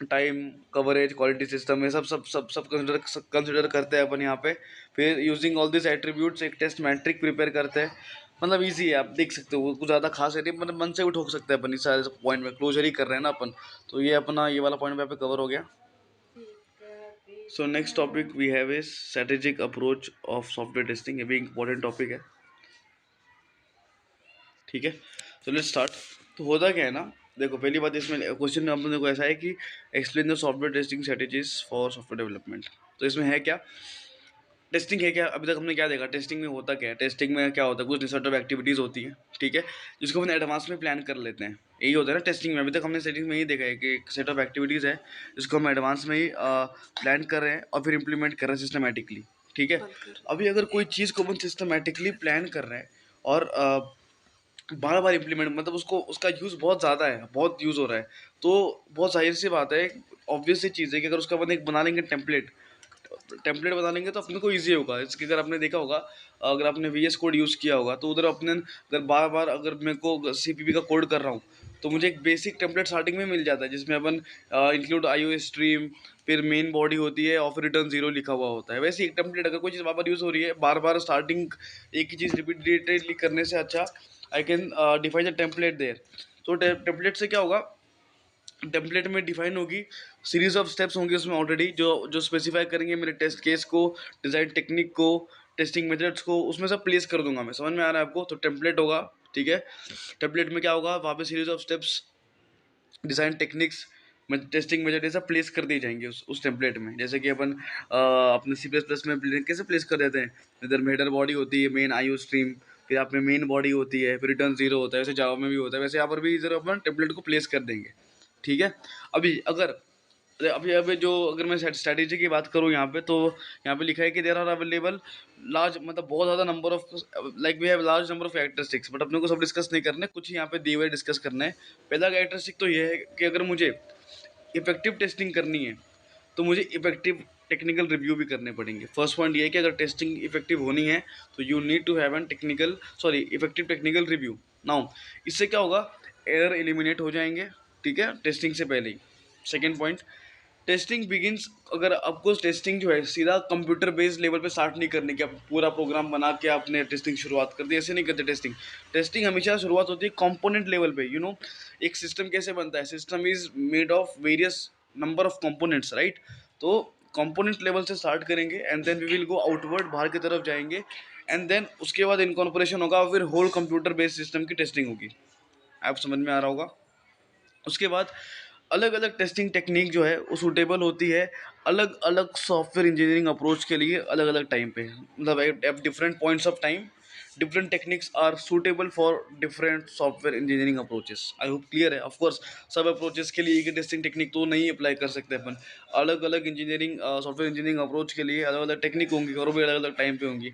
टाइम, कवरेज, क्वालिटी सिस्टम, ये सब सब सब सब कंसिडर करते हैं अपन यहाँ पे। फिर यूजिंग ऑल दिस एट्रीब्यूट्स एक टेस्ट मैट्रिक प्रिपेयर करते हैं। मतलब इजी है, आप देख सकते हो, कुछ ज़्यादा खास है नहीं, मतलब मन से भी ठोक सकते हैं अपन इस सारे पॉइंट में, क्लोजर ही कर रहे हैं ना अपन। तो ये अपना ये वाला पॉइंट पे कवर हो गया। So next topic we have is strategic approach of software testing, ये भी इंपॉर्टेंट टॉपिक है, ठीक है। तो लेट्स स्टार्ट। तो होता क्या है ना, देखो पहली बात इसमें क्वेश्चन में अपने को ऐसा है कि explain the software testing strategies for software development. तो इसमें है क्या, टेस्टिंग है क्या, अभी तक हमने क्या देखा, टेस्टिंग में होता क्या है, टेस्टिंग में क्या होता है, कुछ सेट ऑफ एक्टिविटीज़ होती है, ठीक है, जिसको हम एडवांस में प्लान कर लेते हैं। यही होता है ना टेस्टिंग में, अभी तक हमने सेटिंग में ही देखा है कि एक सेट ऑफ एक्टिविटीज़ है जिसको हम एडवांस में ही प्लान कर रहे हैं और फिर इंप्लीमेंट कर रहे हैं सिस्टमेटिकली, ठीक है। अभी अगर कोई चीज़ को अपन सिस्टमेटिकली प्लान कर रहे हैं और बार बार इम्प्लीमेंट, मतलब उसको उसका यूज़ बहुत ज़्यादा है, बहुत यूज़ हो रहा है, तो बहुत जाहिर सी बात है, ऑब्वियस सी चीज़ है कि अगर उसका अपन एक बना लेंगे टेम्पलेट, टेम्पलेट बना लेंगे तो अपने को ईजी होगा। इसके अगर आपने देखा होगा, अगर आपने VS कोड यूज़ किया होगा तो उधर अपने अगर बार बार अगर मेरे को CPP का कोड कर रहा हूँ तो मुझे एक बेसिक टेम्पलेट स्टार्टिंग में मिल जाता है जिसमें अपन इंक्लूड IO स्ट्रीम, फिर मेन बॉडी होती है और फिर रिटर्न जीरो लिखा हुआ होता है। वैसे एक टेम्पलेट अगर कोई चीज़ बार बार यूज़ हो रही है, बार बार स्टार्टिंग एक ही चीज़ रिपीटेडली करने से अच्छा I can define the template there. तो टेम्पलेट से क्या होगा, टेम्पलेट में डिफाइन होगी, सीरीज ऑफ स्टेप्स होंगे उसमें ऑलरेडी जो जो स्पेसिफाई करेंगे मेरे टेस्ट केस को, डिज़ाइन टेक्निक को, टेस्टिंग मेथड्स को, उसमें सब प्लेस कर दूंगा मैं। समझ में आ रहा है आपको, तो टेम्पलेट होगा, ठीक है। टेम्पलेट में क्या होगा, वहाँ पे series of steps, design techniques, testing method ये सब प्लेस कर दिए जाएंगे उस टेम्पलेट में। जैसे कि अपन अपने C++ में कैसे प्लेस कर देते हैं, इधर हेडर बॉडी होती है, मेन IO स्ट्रीम, फिर आप में मेन बॉडी होती है, फिर रिटर्न जीरो होता है, वैसे जावा में भी होता है, वैसे यहाँ पर भी इधर अपन टेम्पलेट को प्लेस कर देंगे, ठीक है। अभी अगर अभी जो अगर मैं स्ट्रैटेजी की बात करूँ यहाँ पे, तो यहाँ पे लिखा है कि देर आर अवेलेबल लार्ज, मतलब बहुत ज़्यादा number of, like we have large number of characteristics, but अपने को सब डिस्कस नहीं करने, कुछ ही यहाँ पे दिए हुए डिस्कस करना है। पहला कैरेक्टरिस्टिक तो ये है कि अगर मुझे इफेक्टिव टेस्टिंग करनी है तो मुझे इफेक्टिव टेक्निकल रिव्यू भी करने पड़ेंगे। फर्स्ट पॉइंट ये है कि अगर टेस्टिंग इफेक्टिव होनी है तो you need to have an effective technical review. Now इससे क्या होगा, एरर एलिमिनेट हो जाएंगे, ठीक है, टेस्टिंग से पहले ही। सेकेंड पॉइंट, टेस्टिंग बिगिंस, अगर आपको टेस्टिंग जो है सीधा कंप्यूटर बेस्ड लेवल पे स्टार्ट नहीं करने की, आप पूरा प्रोग्राम बना के आपने टेस्टिंग शुरुआत कर दी, ऐसे नहीं करते। टेस्टिंग टेस्टिंग हमेशा शुरुआत होती है कंपोनेंट लेवल पे, एक सिस्टम कैसे बनता है, system is made of various number of components, right. तो कंपोनेंट लेवल से स्टार्ट करेंगे and then we will go outward, बाहर की तरफ जाएंगे, एंड देन उसके बाद इनकॉर्पोरेशन होगा, फिर होल कंप्यूटर बेस्ड सिस्टम की टेस्टिंग होगी। आप समझ में आ रहा होगा। उसके बाद अलग अलग टेस्टिंग टेक्निक जो है वो सूटेबल होती है अलग अलग सॉफ्टवेयर इंजीनियरिंग अप्रोच के लिए, अलग अलग टाइम पे, मतलब at different points of time different techniques are suitable for different software engineering approaches. I hope clear है। ऑफकोर्स सब अप्रोचेस के लिए एक ही टेस्टिंग टेक्निक तो नहीं अप्लाई कर सकते अपन, अलग अलग इंजीनियरिंग सॉफ्टवेयर इंजीनियरिंग अप्रोच के लिए अलग अलग टेक्निक होंगी और वो भी अलग अलग टाइम पे होंगी।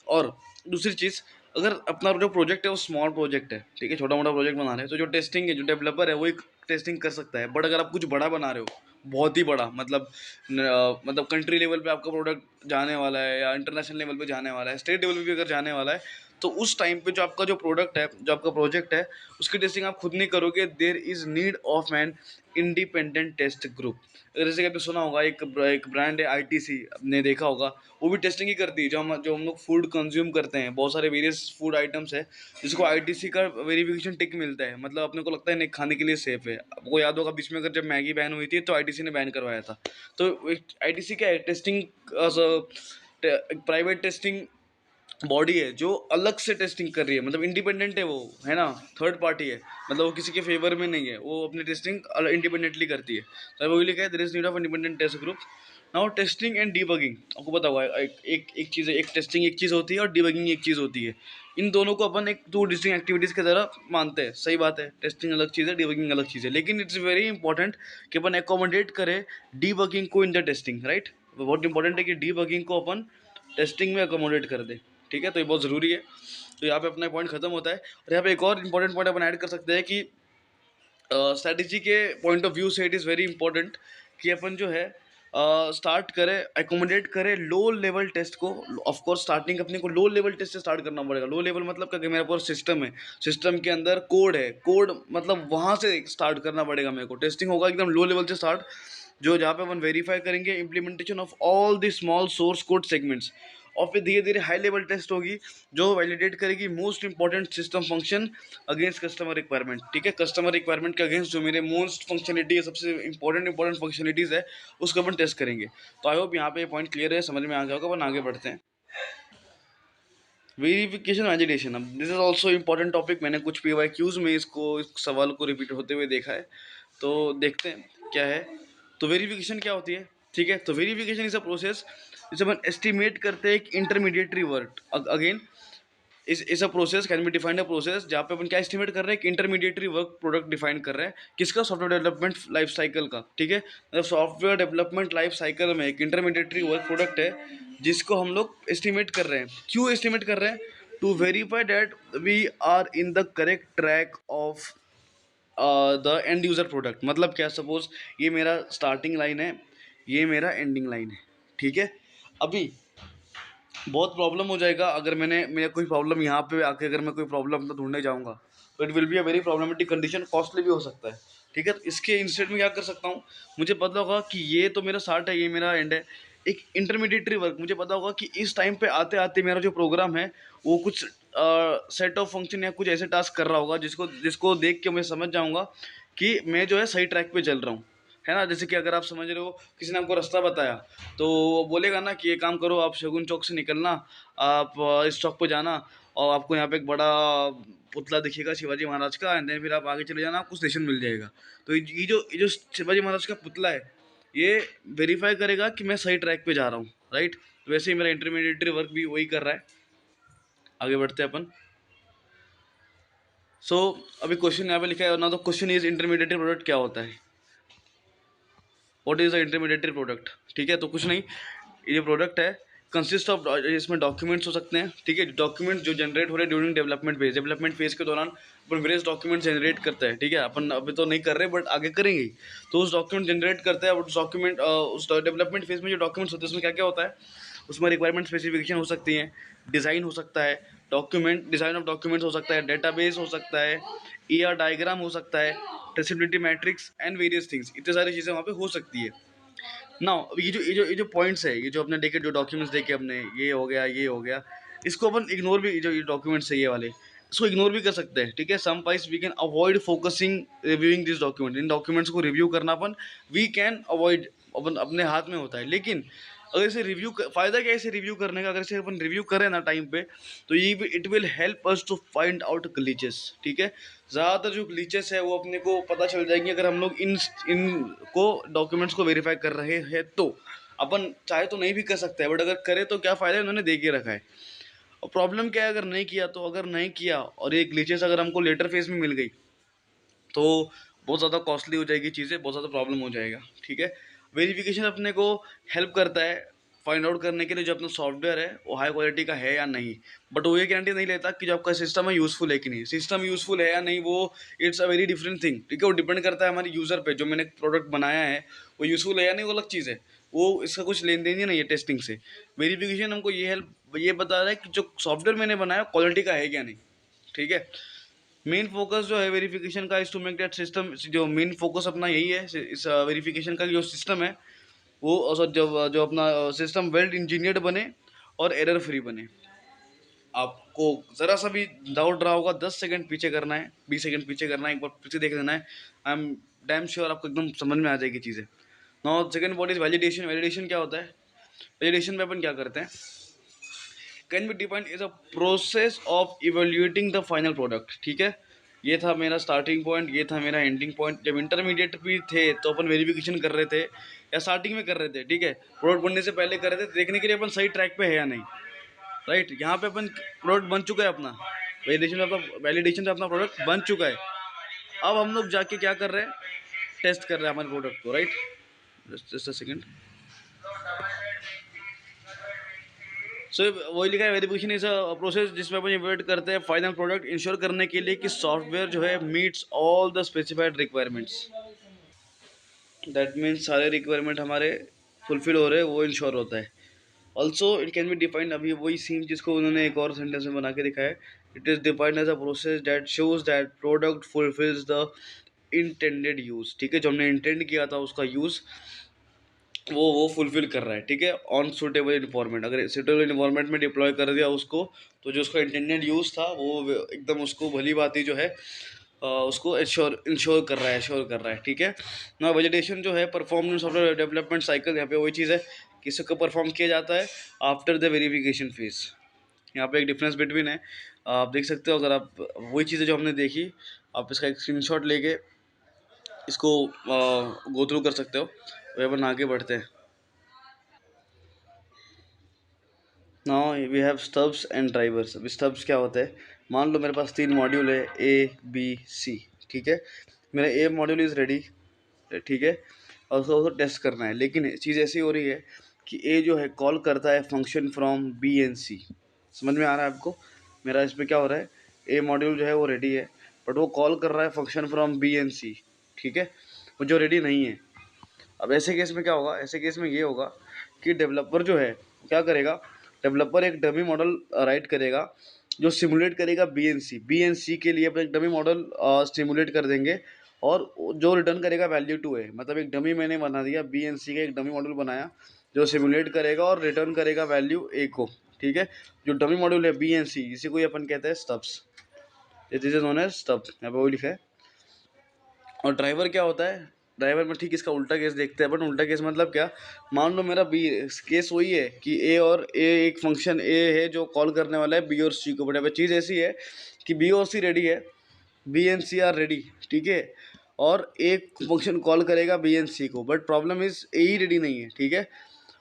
और दूसरी चीज़, अगर अपना जो प्रोजेक्ट है वो स्मॉल प्रोजेक्ट है, ठीक है, छोटा मोटा प्रोजेक्ट बना रहे हैं, तो जो टेस्टिंग है, जो डेवलपर है वो एक टेस्टिंग कर सकता है। बट अगर आप कुछ बड़ा बना रहे हो, बहुत ही बड़ा, मतलब कंट्री लेवल पे आपका प्रोडक्ट जाने वाला है या इंटरनेशनल लेवल पे जाने वाला है, स्टेट लेवल पे भी अगर जाने वाला है, तो उस टाइम पे जो आपका जो प्रोडक्ट है, जो आपका प्रोजेक्ट है, उसकी टेस्टिंग आप खुद नहीं करोगे, there is need of an independent test group. जैसे कि आपने सुना होगा, एक ब्रांड है आईटीसी, आपने देखा होगा, वो भी टेस्टिंग ही करती है। जो हम लोग फूड कंज्यूम करते हैं, बहुत सारे वेरियस फूड आइटम्स है जिसको आईटीसी का वेरिफिकेशन टिक मिलता है, मतलब अपने को लगता है नहीं खाने के लिए सेफ है। आपको याद होगा बीच में अगर जब मैगी बैन हुई थी तो आईटीसी ने बैन करवाया था। तो आईटीसी क्या है, टेस्टिंग प्राइवेट टेस्टिंग बॉडी है जो अलग से टेस्टिंग कर रही है, मतलब इंडिपेंडेंट है वो, है ना, थर्ड पार्टी है, मतलब वो किसी के फेवर में नहीं है, वो अपनी टेस्टिंग इंडिपेंडेंटली करती है। तो वो लिखा है there is need of independent test group. Now testing and debugging, आपको पता होगा एक चीज़ है, एक टेस्टिंग एक चीज़ होती है और डीबगिंग एक चीज़ होती है। इन दोनों को अपन एक दो डिस्टिंक्ट एक्टिविटीज़ की तरह मानते हैं, सही बात है, टेस्टिंग अलग चीज़ है, डीबगिंग अलग चीज़ है, लेकिन इट्स वेरी इंपॉर्टेंट कि अपन एकोमोडेट करें डीबगिंग को इन द टेस्टिंग, राइट। बहुत इंपॉर्टेंट है कि डीबगिंग को अपन टेस्टिंग में अकोमोडेट कर दे, ठीक है, तो ये बहुत ज़रूरी है। तो यहाँ पे अपना पॉइंट खत्म होता है, और यहाँ पे एक और इंपॉर्टेंट पॉइंट अपन ऐड कर सकते हैं कि स्ट्रैटेजी के पॉइंट ऑफ व्यू से इट इज़ वेरी इंपॉर्टेंट कि अपन जो है स्टार्ट करें, एकोमोडेट करें लो लेवल टेस्ट को। ऑफ कोर्स स्टार्टिंग अपने को लो लेवल टेस्ट से स्टार्ट करना पड़ेगा। लो लेवल मतलब क्या, कि मेरा पूरा सिस्टम है, सिस्टम के अंदर कोड है, कोड मतलब वहाँ से स्टार्ट करना पड़ेगा मेरे को। टेस्टिंग होगा एकदम लो लेवल से स्टार्ट, जो जहाँ पे अपन वेरीफाई करेंगे implementation of all the small source code segments, और फिर धीरे धीरे हाई लेवल टेस्ट होगी जो वैलिडेट करेगी most important system function against customer requirement, ठीक है। कस्टमर रिक्वायरमेंट के अगेंस्ट जो मेरे मोस्ट फंक्शनलिटी है, सबसे इंपॉर्टेंट फंक्शनलिटीज़ है, उसको अपन टेस्ट करेंगे। तो आई होप यहाँ पे पॉइंट क्लियर है, समझ में आ गया होगा। अपन आगे बढ़ते हैं। वेरिफिकेशन वैलिडेशन, अब this is also important topic. मैंने कुछ PYQs में इस सवाल को रिपीट होते हुए देखा है, तो देखते हैं क्या है। तो वेरिफिकेशन क्या होती है, ठीक है। तो वेरिफिकेशन इज अ प्रोसेस जिसे अपन एस्टिमेट करते हैं एक इंटरमीडिएटरी वर्क। अगेन इस a process can be defined a process जहाँ पे अपन क्या एस्टिमेट कर रहे हैं, एक इंटरमीडिएटरी वर्क प्रोडक्ट डिफाइन कर रहे हैं, किसका, सॉफ्टवेयर डेवलपमेंट लाइफ साइकिल का, ठीक है। मतलब सॉफ्टवेयर डेवलपमेंट लाइफ साइकिल में एक इंटरमीडिएटरी वर्क प्रोडक्ट है जिसको हम लोग एस्टिमेट कर रहे हैं। क्यों एस्टिमेट कर रहे हैं? To verify that we are in the correct track of the end user product. मतलब क्या, सपोज ये मेरा स्टार्टिंग लाइन है, ये मेरा एंडिंग लाइन है, ठीक है। अभी बहुत प्रॉब्लम हो जाएगा अगर मेरा कोई प्रॉब्लम यहाँ पे आके अगर मैं कोई प्रॉब्लम तो ढूंढने जाऊँगा, तो it will be a very problematic condition, costly भी हो सकता है, ठीक है। तो इसके इंस्टेड में क्या कर सकता हूँ, मुझे पता होगा कि ये तो मेरा स्टार्ट है, ये मेरा एंड है, एक इंटरमीडिएटरी वर्क, मुझे पता होगा कि इस टाइम पे आते आते मेरा जो प्रोग्राम है वो कुछ सेट ऑफ फंक्शन या कुछ ऐसे टास्क कर रहा होगा जिसको जिसको देख के मैं समझ जाऊँगा कि मैं जो है सही ट्रैक पे चल रहा हूँ, है ना। जैसे कि अगर आप समझ रहे हो, किसी ने आपको रास्ता बताया, तो वो बोलेगा ना कि ये काम करो, आप शगुन चौक से निकलना, आप इस चौक पे जाना, और आपको यहाँ पे एक बड़ा पुतला दिखेगा शिवाजी महाराज का, एंड देन फिर आप आगे चले जाना, आपको स्टेशन मिल जाएगा। तो ये जो शिवाजी महाराज का पुतला है, ये वेरीफाई करेगा कि मैं सही ट्रैक पे जा रहा हूँ, राइट। वैसे ही मेरा इंटरमीडिएटरी वर्क भी वही कर रहा है। आगे बढ़ते हैं अपन। सो अभी क्वेश्चन यहाँ पे लिखा है ना, तो क्वेश्चन इज इंटरमीडिएटरी प्रोडक्ट क्या होता है, what is the intermediary product, ठीक है। तो कुछ नहीं, ये जो प्रोडक्ट है कंसिस्ट ऑफ, इसमें डॉक्यूमेंट्स हो सकते हैं, ठीक है। डॉक्यूमेंट जो जनरेट हो रहे हैं ड्यूरिंग डेवलपमेंट फेज के दौरान अपन वेरियस डॉक्यूमेंट जनरेट करते हैं, ठीक है। अपन अभी तो नहीं कर रहे बट आगे करेंगे ही। तो उस डॉक्यूमेंट जनरेट करते हैं, उस डॉक्यूमेंट उस डेवलपमेंट फेज में जो डॉक्यूमेंट्स होते हैं उसमें क्या क्या होता है, उसमें रिक्वायरमेंट स्पेसिफिकेशन हो सकती है, डिज़ाइन हो सकता है, डॉक्यूमेंट डिज़ाइन ऑफ डॉक्यूमेंट्स हो सकता है, डेटाबेस हो सकता है, डायग्राम हो सकता है, traceability matrix and various things, इतनी सारी चीज़ें वहाँ पे हो सकती है ना। ये जो पॉइंट्स है, ये जो अपने देखे, जो डॉक्यूमेंट्स देखे अपने, ये हो गया, इसको अपन इग्नोर भी, जो ये डॉक्यूमेंट्स है ये वाले, इसको इग्नोर भी कर सकते हैं, ठीक है। Sometimes we can avoid focusing reviewing this document, इन डॉक्यूमेंट्स को रिव्यू करना अपन वी कैन अवॉइड, अपन अपने हाथ में होता है। लेकिन अगर इसे फ़ायदा क्या है इसे रिव्यू करने का, अगर इसे अपन रिव्यू करें ना टाइम पे, तो ये it will help us to find out glitches, ठीक है। ज़्यादातर जो ग्लिचेस है वो अपने को पता चल जाएंगे अगर हम लोग इन को डॉक्यूमेंट्स को वेरीफाई कर रहे हैं। तो अपन चाहे तो नहीं भी कर सकते हैं, बट अगर करें तो क्या फ़ायदा है, उन्होंने दे के रखा है। और प्रॉब्लम क्या है अगर नहीं किया, तो अगर नहीं किया और ये ग्लिचेस अगर हमको लेटर फेज में मिल गई, तो बहुत ज़्यादा कॉस्टली हो जाएगी चीज़ें, बहुत ज़्यादा प्रॉब्लम हो जाएगा, ठीक है। वेरिफिकेशन अपने को हेल्प करता है फाइंड आउट करने के लिए जो अपना सॉफ्टवेयर है वो हाई क्वालिटी का है या नहीं, बट वो ये गारंटी नहीं लेता कि जो आपका सिस्टम है यूज़फुल है कि नहीं। सिस्टम यूज़फुल है या नहीं, वो it's a very different thing, ठीक है। वो डिपेंड करता है हमारे यूज़र पे, जो मैंने प्रोडक्ट बनाया है वो यूज़फुल है या नहीं, वो अलग चीज़ है, वो इसका कुछ लेन देन ही नहीं है टेस्टिंग से। वेरिफिकेशन हमको ये हेल्प ये बता रहा है कि जो सॉफ्टवेयर मैंने बनाया क्वालिटी का है क्या नहीं, ठीक है। मेन फोकस जो है वेरिफिकेशन का is to make that system, जो मेन फोकस अपना यही है इस वेरिफिकेशन का, जो सिस्टम है वो जो जो अपना सिस्टम वेल इंजीनियर्ड बने और एरर फ्री बने। आपको ज़रा सा भी डाउट रहा होगा 10 सेकंड पीछे करना है, 20 सेकंड पीछे करना है, एक बार पीछे देख लेना है। आई एम डैम श्योर आपको एकदम समझ में आ जाएगी चीज़ें। Now second point is validation. Validation क्या होता है? वैलिडेशन में अपन क्या करते हैं, can be defined is a process of evaluating the final product, ठीक है। ये था मेरा स्टार्टिंग पॉइंट, ये था मेरा एंडिंग पॉइंट। जब इंटरमीडिएट भी थे तो अपन वेरिफिकेशन कर रहे थे या स्टार्टिंग में कर रहे थे, ठीक है, प्रोडक्ट बनने से पहले कर रहे थे देखने के लिए अपन सही ट्रैक पे है या नहीं, राइट। यहाँ पे अपन प्रोडक्ट बन चुका है अपना, वैलिडेशन में अपना प्रोडक्ट बन चुका है। अब हम लोग जाके क्या कर रहे हैं, टेस्ट कर रहे हैं हमारे प्रोडक्ट को, right. Just a second. So वही लिखा है, वेरिफिकेशन इज अ प्रोसेस जिसमें अपन इवेलुएट करते हैं फाइनल प्रोडक्ट इंश्योर करने के लिए कि सॉफ्टवेयर जो है meets all the specified requirements. That means सारे रिक्वायरमेंट हमारे फुलफिल हो रहे हैं, वो इंश्योर होता है। Also it can be defined, अभी वही सीन जिसको उन्होंने एक और सेंटेंस में बना के दिखाया है। It is defined as a process that shows that product fulfills the intended use, ठीक है। जो हमने इंटेंड किया था उसका यूज़ वो फुलफिल कर रहा है, ठीक है, ऑन सूटेबल इन्वायरमेंट। अगर सूटेबल इन्वायरमेंट में डिप्लॉय कर दिया उसको, तो जो उसका इंटेंडेड यूज़ था वो एकदम उसको भली बात जो है उसको इंश्योर कर रहा है, एश्योर कर रहा है, ठीक है ना। वैलिडेशन जो है परफॉर्म सॉफ्टवेयर डेवलपमेंट साइकिल, यहाँ पे वही चीज़ है कि इसको परफॉर्म किया जाता है आफ्टर द वेरिफिकेशन फेज। यहाँ पे एक डिफरेंस बिटवीन है, आप देख सकते हो। अगर आप वही चीज़ें जो हमने देखी, आप इसका एक स्क्रीनशॉट लेके इसको गो थ्रू कर सकते हो। वही अपन आगे बढ़ते हैं। Now we have stubs and drivers. अभी स्टब्स क्या होता है, मान लो मेरे पास 3 मॉड्यूल है ए बी सी, ठीक है। मेरा ए मॉड्यूल इज़ रेडी, ठीक है, और उसको टेस्ट करना है। लेकिन चीज़ ऐसी हो रही है कि ए जो है कॉल करता है फंक्शन फ्रॉम बी एंड सी। समझ में आ रहा है आपको? मेरा इसमें क्या हो रहा है, ए मॉड्यूल जो है वो रेडी है, बट वो कॉल कर रहा है फंक्शन फ्रॉम बी एंड सी, ठीक है, वो जो रेडी नहीं है। अब ऐसे केस में क्या होगा, ऐसे केस में ये होगा कि डेवलपर जो है क्या करेगा, डेवलपर एक डमी मॉडल राइट करेगा जो सिमुलेट करेगा बी एन सी के लिए अपना एक डमी मॉडल सिमुलेट कर देंगे, और जो रिटर्न करेगा वैल्यू 2 है। मतलब एक डमी मैंने बना दिया, बी एन सी का एक डमी मॉडल बनाया जो सिमुलेट करेगा और रिटर्न करेगा वैल्यू ए को, ठीक है। जो डमी मॉडल है बी एन सी, इसी को ही अपन कहते हैं stubs, this is known as stub, यहाँ पे वही लिखा है। और ड्राइवर क्या होता है, ड्राइवर में ठीक इसका उल्टा केस देखते हैं अपन। उल्टा केस मतलब क्या, मान लो मेरा बी केस वही है कि ए और ए, एक फंक्शन ए है जो कॉल करने वाला है बी और सी को, बट अब चीज़ ऐसी है कि बी और सी रेडी है, B and C are ready, ठीक है, और एक फंक्शन कॉल करेगा बी एंड सी को, बट प्रॉब्लम इज ए ही रेडी नहीं है, ठीक है।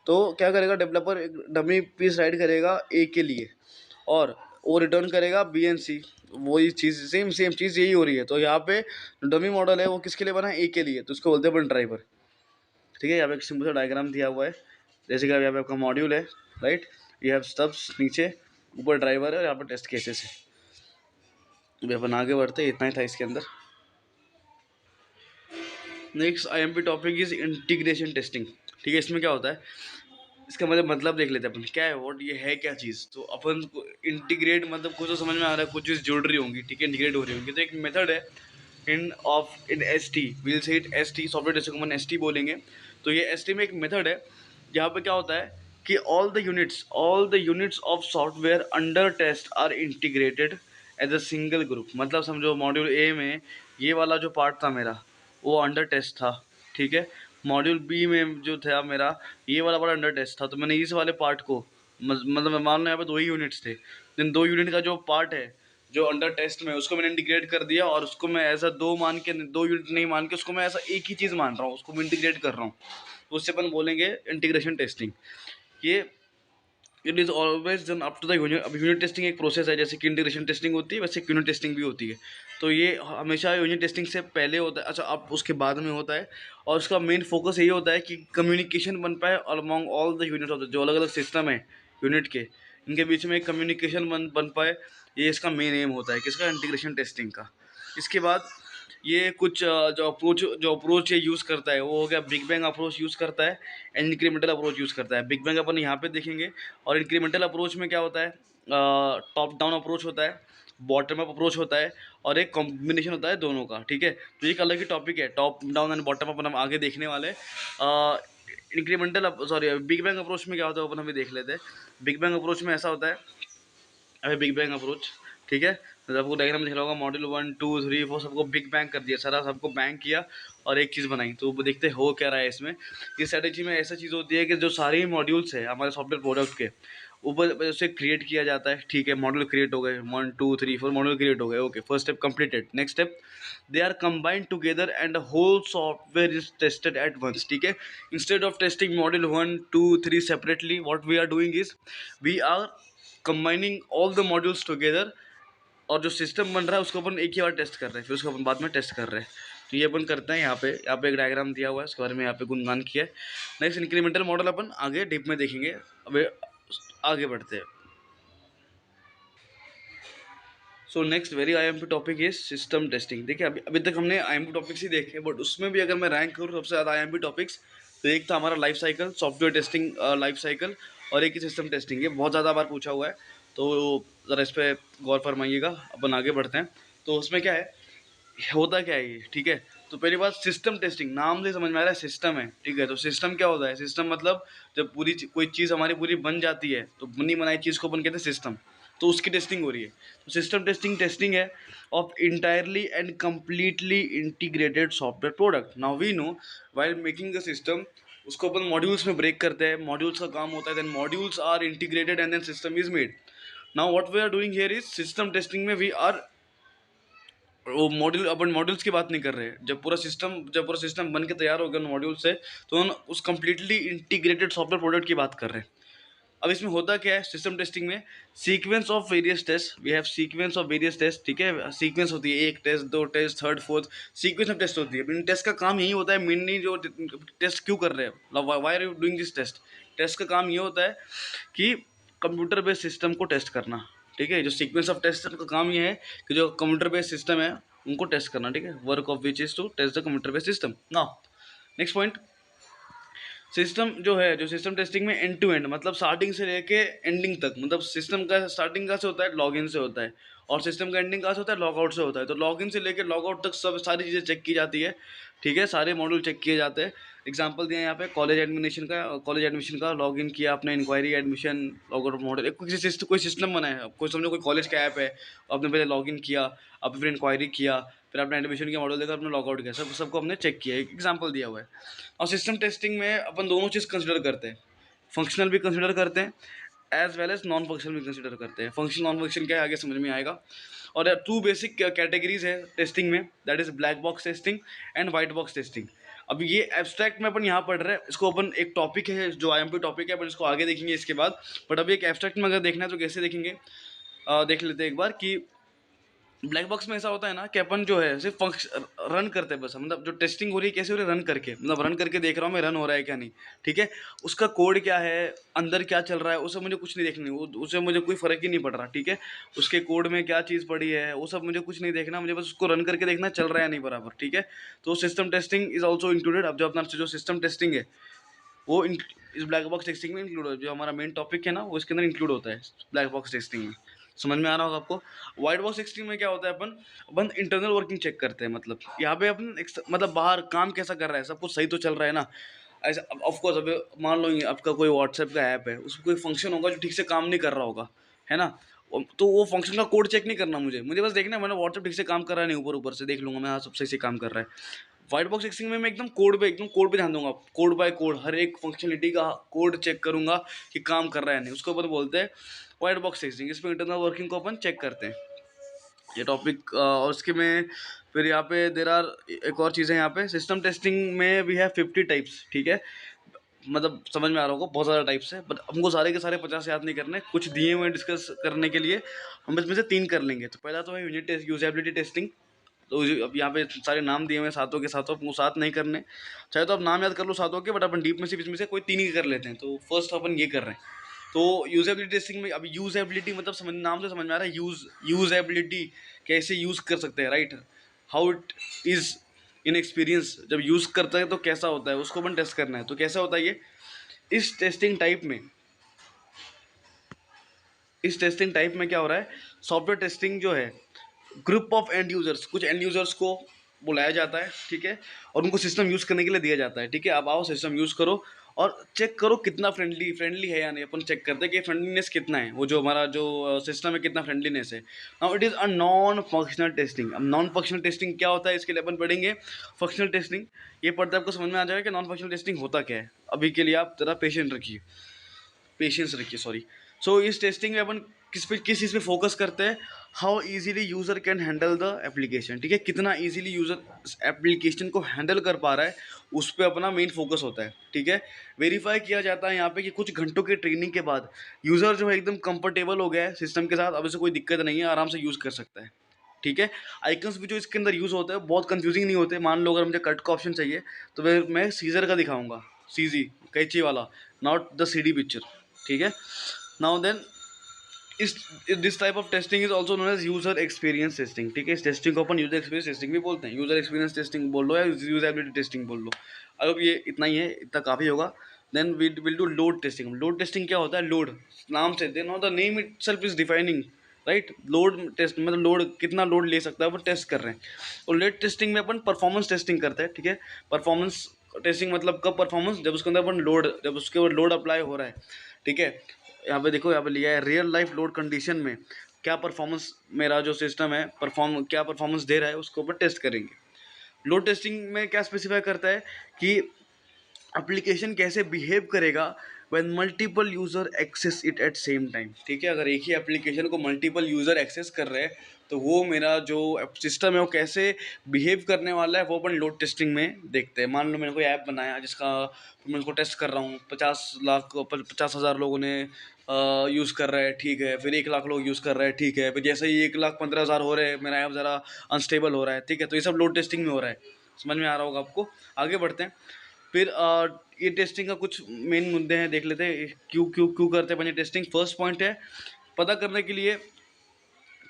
तो क्या करेगा डेवलपर, एक डमी पीस राइट करेगा ए के लिए, और वो रिटर्न करेगा बी एन सी। वही चीज़, सेम सेम चीज़ यही हो रही है। तो यहाँ पे डमी मॉडल है वो किसके लिए बना है, ए के लिए, तो उसको बोलते हैं अपन ड्राइवर, ठीक है। यहाँ पे एक सिंपल सा डायग्राम दिया हुआ है, जैसे कि यहाँ पे आपका मॉड्यूल है, राइट, ये हैव स्टब्स नीचे, ऊपर ड्राइवर है, और यहाँ पर टेस्ट केसेस है। अभी अपन आगे बढ़ते हैं, इतना ही था इसके अंदर। Next IMP topic is integration testing, ठीक है। इसमें क्या होता है, इसका मतलब देख लेते हैं अपन क्या है, व्हाट ये है क्या चीज़। तो अपन को इंटीग्रेट मतलब कुछ तो समझ में आ रहा है, कुछ चीज़ जुड़ रही होंगी, ठीक है, इंटीग्रेट हो रही होंगी। तो एक मेथड है in S T, will say it S T, software testing को अपन एस टी बोलेंगे। तो ये एस टी में एक मेथड है जहाँ पे क्या होता है कि all the units of software under test are integrated as a single group. मतलब समझो मॉड्यूल ए में ये वाला जो पार्ट था मेरा वो अंडर टेस्ट था, ठीक है। मॉड्यूल बी में जो था मेरा ये वाला बड़ा अंडर टेस्ट था, तो मैंने इस वाले पार्ट को मतलब मान लो यहाँ पे 2 ही यूनिट्स थे, इन 2 यूनिट का जो पार्ट है जो अंडर टेस्ट में, उसको मैंने इंटीग्रेट कर दिया, और उसको मैं ऐसा 2 यूनिट नहीं मान के उसको मैं ऐसा एक ही चीज़ मान रहा हूँ, उसको मैं इंटीग्रेट कर रहा हूँ। तो उससे अपन बोलेंगे इंटीग्रेशन टेस्टिंग। ये it is always done up to the unit. अब यूनिट टेस्टिंग एक प्रोसेस है, जैसे कि इंटीग्रेशन टेस्टिंग होती है वैसे यूनिट टेस्टिंग भी होती है। तो ये हमेशा यूनिट टेस्टिंग से पहले होता है, अच्छा अब उसके बाद में होता है, और उसका मेन फोकस यही होता है कि कम्युनिकेशन बन पाए among all the unit of the, जो अलग अलग सिस्टम है यूनिट के, इनके बीच में एक कम्युनिकेशन बन पाए। ये इसका मेन एम होता है किसका, इंटीग्रेशन टेस्टिंग का। इसके बाद ये कुछ जो अप्रोच ये यूज़ करता है वो हो गया बिग बैंग अप्रोच यूज़ करता है एंड इंक्रीमेंटल अप्रोच यूज़ करता है। बिग बैंग अपन यहाँ पे देखेंगे और इंक्रीमेंटल अप्रोच में क्या होता है, टॉप डाउन अप्रोच होता है, बॉटम अप अप्रोच होता है और एक कॉम्बिनेशन होता है दोनों का। ठीक है, तो एक अलग ही टॉपिक है, top down and bottom up हम आगे देखने वाले हैं। Incremental sorry big bang approach में क्या होता है अपन अभी देख लेते हैं। बिग बैंग अप्रोच में ऐसा होता है, अभी बिग बैंग अप्रोच, ठीक है, तो आपको डायग्राम दिख रहा होगा, मॉड्यूल 1 2 3 4 सबको बिग बैंग कर दिया, सारा सबको बैंग किया और एक चीज़ बनाई। तो वो देखते हो क्या रहा है इसमें। इस स्ट्रेटेजी में ऐसा चीज़ होती है कि जो सारे मॉड्यूल्स है हमारे सॉफ्टवेयर प्रोडक्ट के ऊपर उसे क्रिएट किया जाता है। ठीक है, मॉड्यूल क्रिएट हो गए, 1 2 3 4 मॉड्यूल क्रिएट हो गए, okay, first step completed. Next step, they are combined together and whole software is tested at once. ठीक है, instead of testing module 1 2 3 separately, what we are doing is we are combining all the modules together, और जो system बन रहा है उसको अपन एक ही बार test कर रहे हैं, फिर उसको अपन बाद में टेस्ट कर रहे हैं। तो ये अपन करते हैं। यहाँ पे एक डायग्राम दिया हुआ है, उसके बारे में यहाँ पे गुणगान किया है। नेक्स्ट इंक्रीमेंटल मॉडल अपन आगे डीप में देखेंगे। अब आगे बढ़ते हैं। So next very IMP topic is system testing. देखिए अभी तक हमने IMP टॉपिक्स ही देखे, बट उसमें भी अगर मैं रैंक करूँ सबसे ज़्यादा IMP टॉपिक्स, तो एक था हमारा life cycle, software testing life cycle, और एक ही सिस्टम टेस्टिंग। ये बहुत ज़्यादा बार पूछा हुआ है, तो ज़रा इस पर गौर फरमाइएगा। अपन आगे बढ़ते हैं। तो उसमें क्या है, होता क्या है ये, ठीक है। तो पहली बात, सिस्टम टेस्टिंग नाम से समझ में आ रहा है सिस्टम है, ठीक है। तो सिस्टम क्या होता है, सिस्टम मतलब जब कोई चीज़ हमारी पूरी बन जाती है तो बनी बनाई चीज़ को अपन कहते हैं सिस्टम, तो उसकी टेस्टिंग हो रही है। तो सिस्टम टेस्टिंग है of entirely and completely integrated software product. Now we know while making the system, उसको अपन मॉड्यूल्स में ब्रेक करते हैं, मॉड्यूल्स का काम होता है, then modules are integrated and then system is made. Now what we are doing here is system testing में वी आर, वो मॉड्यूल, अपन मॉड्यूल्स की बात नहीं कर रहे हैं। जब पूरा सिस्टम बन के तैयार हो गया मॉड्यूल से, तो हम उस कम्प्लीटली इंटीग्रेटेड सॉफ्टवेयर प्रोडक्ट की बात कर रहे हैं। अब इसमें होता क्या है सिस्टम टेस्टिंग में, sequence of various test, we have sequence of various test. ठीक है, सीक्वेंस होती है, एक टेस्ट, दो test, third fourth, sequence of test होती है। इन टेस्ट का काम यही होता है मेनली, जो टेस्ट क्यों कर रहे हैं, why are you doing this test. Test का काम ये होता है कि कंप्यूटर बेस्ड सिस्टम को टेस्ट करना। ठीक है, जो सीक्वेंस ऑफ टेस्ट का काम ये है कि जो कंप्यूटर बेस्ड सिस्टम है उनको टेस्ट करना। ठीक है, work of which is to test the computer based system. Now next point, system जो सिस्टम टेस्टिंग में एंड टू एंड, मतलब स्टार्टिंग से लेके एंडिंग तक, मतलब सिस्टम का स्टार्टिंग कहाँ से होता है, लॉगिन से होता है, और सिस्टम का एंडिंग कहाँ से होता है, लॉगआउट से होता है। तो लॉगिन से लेके लॉगआउट तक सब सारी चीज़ें चेक की जाती है। ठीक है, सारे मॉड्यूल चेक किए जाते हैं। एग्जांपल दिया यहाँ पे, कॉलेज एडमिशन का लॉगिन किया आपने, इंक्वायरी एडमिशन लॉगआउट मॉडल, कोई सिस्टम बना है, कोई समझो कोई कॉलेज का ऐप है, आपने पहले लॉगिन किया, आपने फिर इंक्वायरी किया, फिर आपने एडमिशन का मॉडल देखा, आपने लॉगआउट किया, सबको हमने चेक किया। एक एग्जाम्पल दिया हुआ है। और सिस्टम टेस्टिंग में अपन दोनों चीज़ कंसिडर करते हैं, फंक्शनल भी कंसिडर करते हैं as well as non functional भी कंसिडर करते हैं। फंक्शनल नॉन फंक्शन क्या है आगे समझ में आएगा। और टू बेसिक कैटेगरीज है टेस्टिंग में, that is black box testing and white box testing. अब ये एब्स्ट्रैक्ट में अपन यहाँ पढ़ रहे हैं, इसको अपन एक टॉपिक है जो IMP टॉपिक है, अपन इसको आगे देखेंगे इसके बाद। बट अभी एक एब्स्ट्रैक्ट में अगर देखना है तो कैसे देखेंगे, देख लेते हैं एक बार कि ब्लैक बॉक्स में ऐसा होता है ना कि अपन जो है सिर्फ रन करते हैं बस, मतलब जो टेस्टिंग हो रही है कैसे हो रही है, रन करके, मतलब रन करके देख रहा हूँ मैं रन हो रहा है क्या नहीं। ठीक है, उसका कोड क्या है, अंदर क्या चल रहा है, उसे मुझे कुछ नहीं देखनी, वो उसे मुझे कोई फ़र्क ही नहीं पड़ रहा। ठीक है, उसके कोड में क्या चीज़ पड़ी है वो सब मुझे कुछ नहीं देखना, मुझे बस उसको रन करके देखना चल रहा है नहीं बराबर। ठीक है, तो system testing is also included. अब जो अपना जो सिस्टम टेस्टिंग है वो इस ब्लैक बॉक्स टेस्टिंग में इंक्लूड हो, जो हमारा मेन टॉपिक है ना वो इसके अंदर इंक्लूड होता है ब्लैक बॉक्स टेस्टिंग में। समझ में आ रहा होगा आपको। वाइट बॉक्स टेस्टिंग में क्या होता है, अपन इंटरनल वर्किंग चेक करते हैं, मतलब यहाँ पे अपन मतलब बाहर काम कैसा कर रहा है, सब कुछ सही तो चल रहा है ना। ऐसा ऑफकोर्स, अब मान लो आपका कोई व्हाट्सएप का ऐप है, उसमें कोई फंक्शन होगा जो ठीक से काम नहीं कर रहा होगा, है ना। तो वो फंक्शन का कोड चेक नहीं करना मुझे बस देखना है, मैंने व्हाट्सएप ठीक से काम कर रहा है नहीं, ऊपर ऊपर से देख लूंगा मैं, हाँ सब सही से काम कर रहा है। व्हाइट बॉक्स टेस्टिंग में मैं एकदम कोड पे ध्यान दूंगा, कोड बाय कोड हर एक फंक्शनलिटी का कोड चेक करूंगा कि काम कर रहा है नहीं, उसको अपन बोलते हैं व्हाइट बॉक्स टेस्टिंग। इसमें इंटरनल वर्किंग को अपन चेक करते हैं, ये टॉपिक। और उसके में फिर यहाँ पे देर आर एक और चीज़ है यहाँ पे, सिस्टम टेस्टिंग में वी हैव 50 टाइप्स। ठीक है, मतलब समझ में आ रहा होगा बहुत ज़्यादा टाइप्स है, बट हमको सारे के सारे 50 याद नहीं करने, कुछ दिए हुए डिस्कस करने के लिए हम इसमें से 3 कर लेंगे। तो पहला तो है यूनिट टेस्ट, यूजेबिलिटी टेस्टिंग। तो अब यहाँ पे सारे नाम दिए हुए हैं सातों के सातों, आपको 7 नहीं करने, चाहे तो आप नाम याद कर लो सातों के, बट अपन डीप में से इसमें से कोई 3 ही कर लेते हैं। तो फर्स्ट अपन ये कर रहे हैं। तो यूजेबिलिटी टेस्टिंग में, अभी यूजेबिलिटी मतलब नाम से समझ में आ रहा है, यूजेबिलिटी कैसे यूज़ कर सकते हैं, right. How it is in experience, जब यूज़ करता है तो कैसा होता है, उसको अपन टेस्ट करना है। तो कैसा होता है ये, इस टेस्टिंग टाइप में, इस टेस्टिंग टाइप में क्या हो रहा है, सॉफ्टवेयर टेस्टिंग जो है, ग्रुप ऑफ एंड यूजर्स, कुछ एंड यूजर्स को बुलाया जाता है, ठीक है, और उनको सिस्टम यूज़ करने के लिए दिया जाता है, ठीक है। अब आओ सिस्टम यूज़ करो और चेक करो कितना फ्रेंडली फ्रेंडली है या नहीं। अपन चेक करते हैं कि फ्रेंडलीनेस कितना है, वो जो हमारा जो सिस्टम है कितना फ्रेंडलीनेस है। Now it is a non functional testing. अब नॉन फंक्शनल टेस्टिंग क्या होता है, इसके लिए अपन पढ़ेंगे फंक्शनल टेस्टिंग। ये पढ़ते आपको समझ में आ जाएगा कि नॉन फंक्शनल टेस्टिंग होता क्या है। अभी के लिए आप ज़रा पेशेंस रखिए, सॉरी। सो इस टेस्टिंग में अपन किस चीज़ पे फोकस करते हैं, how easily user can handle the application, ठीक है, कितना इजीली यूज़र एप्लीकेशन को हैंडल कर पा रहा है, उस पर अपना मेन फोकस होता है, ठीक है। वेरीफाई किया जाता है यहाँ पे कि कुछ घंटों के ट्रेनिंग के बाद यूज़र जो है एकदम कंफर्टेबल हो गया है सिस्टम के साथ, अब इसे कोई दिक्कत नहीं है, आराम से यूज़ कर सकता है, ठीक है। आइकन्स भी जो इसके अंदर यूज़ होते हैं बहुत कंफ्यूजिंग नहीं होते। मान लो अगर मुझे कट का ऑप्शन चाहिए तो मैं सीजर का दिखाऊंगा, सीजी, कैंची वाला, नॉट द सीडी पिक्चर, ठीक है। नाउ देन इस this type of testing is also known as user experience testing, ठीक है। इस टेस्टिंग को अपन यूजर एक्सपीरियंस टेस्टिंग भी बोलते हैं, यूजर एक्सपीरियंस टेस्टिंग बोल लो या यूजबिलिटी टेस्टिंग बोल लो। अब ये इतना ही है, इतना काफ़ी होगा। Then we will do load testing. Load testing क्या होता है, लोड नाम से then the name itself is defining, right. Load test मतलब लोड, कितना लोड ले सकता है, अपन टेस्ट कर रहे हैं। और लोड टेस्टिंग में अपन परफॉर्मेंस टेस्टिंग करते हैं, ठीक है। परफॉर्मेंस टेस्टिंग मतलब कब परफॉर्मेंस, जब उसके अंदर अपन लोड, जब उसके ऊपर लोड अप्लाई हो रहा है, ठीक है। यहाँ पे देखो, यहाँ पे लिया है रियल लाइफ लोड कंडीशन में क्या परफॉर्मेंस, मेरा जो सिस्टम है क्या परफॉर्मेंस दे रहा है, उसको ऊपर टेस्ट करेंगे। लोड टेस्टिंग में क्या स्पेसिफाई करता है कि एप्लीकेशन कैसे बिहेव करेगा when multiple user access it at same time, ठीक है। अगर एक ही एप्लीकेशन को मल्टीपल यूज़र एक्सेस कर रहे हैं तो वो मेरा जो सिस्टम है वो कैसे बिहेव करने वाला है, वो अपन लोड टेस्टिंग में देखते हैं। मान लो मैंने कोई ऐप बनाया जिसका मैं उसको टेस्ट कर रहा हूँ, 50,000 लोगों ने यूज़ कर रहा है, ठीक है। फिर 1 लाख लोग यूज़ कर रहे हैं, ठीक है। फिर जैसे ही 1,15,000 हो रहे हैं, मेरा ऐप ज़रा अनस्टेबल हो रहा है, ठीक है। तो ये सब लोड टेस्टिंग में हो रहा है, समझ में आ रहा होगा आपको। आगे बढ़ते हैं। फिर ये टेस्टिंग का कुछ मेन मुद्दे हैं, देख लेते हैं क्यों क्यों क्यों करते हैं ये टेस्टिंग। फर्स्ट पॉइंट है पता करने के लिए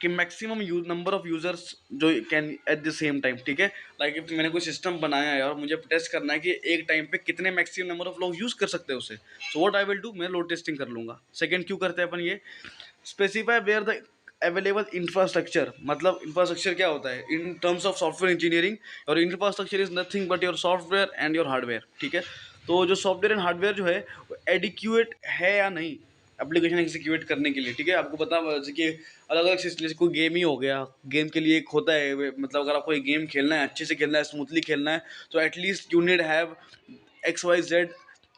कि मैक्सिमम नंबर ऑफ यूजर्स जो can at the same time, ठीक है। लाइक इफ मैंने कोई सिस्टम बनाया है और मुझे टेस्ट करना है कि एक टाइम पे कितने मैक्सिमम नंबर ऑफ लोग यूज कर सकते हैं उसे, so what I will do, मैं लोड टेस्टिंग कर लूंगा। सेकंड क्यों करते हैं अपन ये, specify where the available infrastructure. मतलब इंफ्रास्ट्रक्चर क्या होता है in terms of software engineering, और infrastructure is nothing but your software and your hardware, ठीक है। तो जो सॉफ्टवेयर एंड हार्डवेयर जो है वो एडिक्यूएट है या नहीं एप्लीकेशन एग्जीक्यूट करने के लिए, ठीक है। आपको पता जैसे कि अलग अलग सिस्टम, जैसे कोई गेम ही हो गया, गेम के लिए एक होता है मतलब अगर आपको एक गेम खेलना है, अच्छे से खेलना है, स्मूथली खेलना है, तो at least you need have XYZ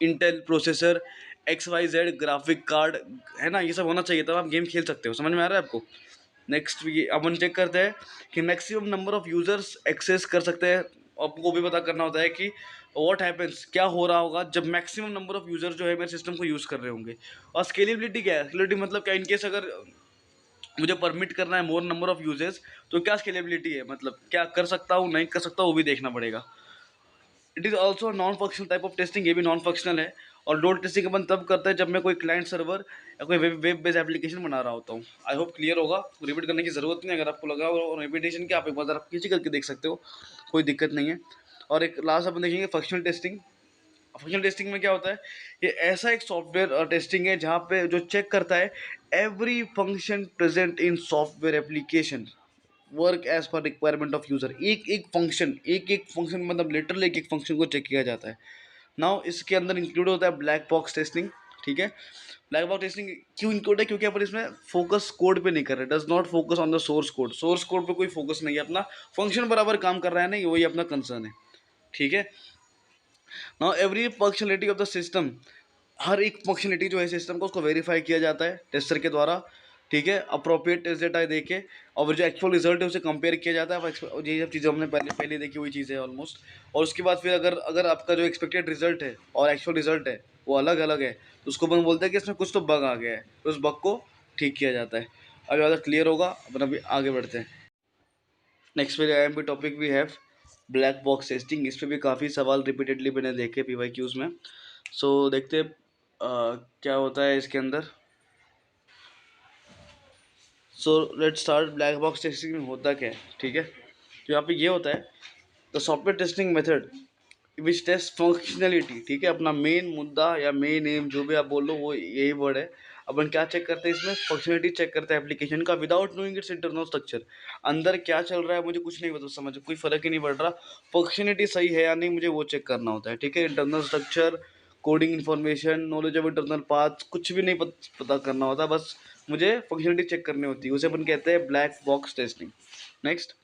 Intel processor, XYZ graphic card, है ना, ये सब होना चाहिए तब आप गेम खेल सकते हो। समझ में आ रहा है आपको। नेक्स्ट ये अपन चेक करते हैं कि maximum number of users access कर सकते हैं। आपको भी पता करना होता है कि व्हाट हैपेंस, क्या हो रहा होगा जब मैक्सिमम नंबर ऑफ यूजर जो है मेरे सिस्टम को यूज़ कर रहे होंगे। और स्केलेबिलिटी क्या है, स्केलेबिलिटी मतलब क्या, इनकेस अगर मुझे परमिट करना है मोर नंबर ऑफ यूजर्स तो क्या स्केलेबिलिटी है, मतलब क्या कर सकता हूँ नहीं कर सकता, वो भी देखना पड़ेगा। It is also non functional type of testing, ये भी नॉन फंक्शनल है। और लोड टेस्टिंग अपन तब करते हैं जब मैं कोई क्लाइंट सर्वर या कोई वेब बेस्ड एप्लीकेशन बना रहा होता हूँ। आई होप क्लियर होगा, रिपीट करने की ज़रूरत नहीं। अगर आपको लगा हो रिपीटेशन की, आप एक बार आप किसी करके देख सकते हो, कोई दिक्कत नहीं है। और एक लास्ट अपन देखेंगे फंक्शनल टेस्टिंग। फंक्शनल टेस्टिंग में क्या होता है, ये ऐसा एक सॉफ्टवेयर टेस्टिंग है जहाँ पे जो चेक करता है every function present in software application work as per requirement of user. एक एक फंक्शन मतलब लिटरली एक एक फंक्शन को चेक किया जाता है। नाउ इसके अंदर इंक्लूड होता है ब्लैक बॉक्स टेस्टिंग, ठीक है। ब्लैक बॉक्स टेस्टिंग क्यों इंक्लूड है, क्योंकि अपन इसमें फोकस कोड पे नहीं कर रहे, does not focus on the source code. Source code पे कोई फोकस नहीं है, अपना फंक्शन बराबर काम कर रहा है नहीं, वही अपना कंसर्न है, ठीक है। Now every functionality of the system, हर एक फंक्शनलिटी जो है सिस्टम को, उसको वेरीफाई किया जाता है टेस्टर के द्वारा, ठीक है। अप्रोप्रिएट टेस्ट डेटा दे के, और जो एक्चुअल रिजल्ट है उसे कंपेयर किया जाता है। और ये सब चीज़ें हमने पहले पहले देखी हुई चीज़ें है ऑलमोस्ट। और उसके बाद फिर अगर अगर आपका जो एक्सपेक्टेड रिजल्ट है और एक्चुअल रिजल्ट है वो अलग अलग है, तो उसको अपन बोलते हैं कि इसमें कुछ तो बग आ गया है, तो उस बग को ठीक किया जाता है। अभी ज़्यादा क्लियर होगा, अपन अभी आगे बढ़ते हैं। नेक्स्ट पे I M P topic we have black box testing. इस पर भी काफ़ी सवाल रिपीटेडली मैंने देखे PYQs में। सो देखते हैं क्या होता है इसके अंदर। So let's start. Black box testing में होता क्या है, ठीक है। तो यहाँ पे ये होता है the software testing method which test functionality, ठीक है, अपना मेन मुद्दा या मेन एम जो भी आप बोल लो वो यही वर्ड है। अपन क्या चेक करते हैं इसमें, फंक्शनलिटी चेक करते हैं एप्लीकेशन का without knowing it's internal structure. अंदर क्या चल रहा है मुझे कुछ नहीं पता, समझ कोई फर्क ही नहीं पड़ रहा, फंक्शनलिटी सही है या नहीं मुझे वो चेक करना होता है, ठीक है। Internal structure, coding information, knowledge of internal path कुछ भी नहीं पता करना होता, बस मुझे फंक्शनलिटी चेक करनी होती है, उसे अपन कहते हैं ब्लैक बॉक्स टेस्टिंग। नेक्स्ट,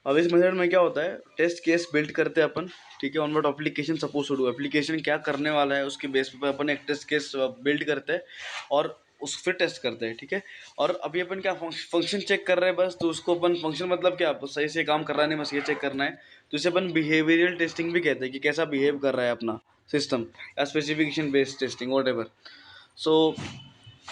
अब इस मेथड में क्या होता है, टेस्ट केस बिल्ड करते हैं अपन, ठीक है, on what application suppose to do, application क्या करने वाला है उसके बेस पे अपन एक टेस्ट केस बिल्ड करते हैं और उस फिर टेस्ट करते हैं, ठीक है। और अभी अपन क्या फंक्शन चेक कर रहे हैं बस, तो उसको अपन फंक्शन मतलब क्या सही से काम कर रहा है नहीं बस ये चेक करना है, तो इसे अपन बिहेवियरल टेस्टिंग भी कहते हैं कि कैसा बिहेव कर रहा है अपना सिस्टम, या specification based testing what ever. So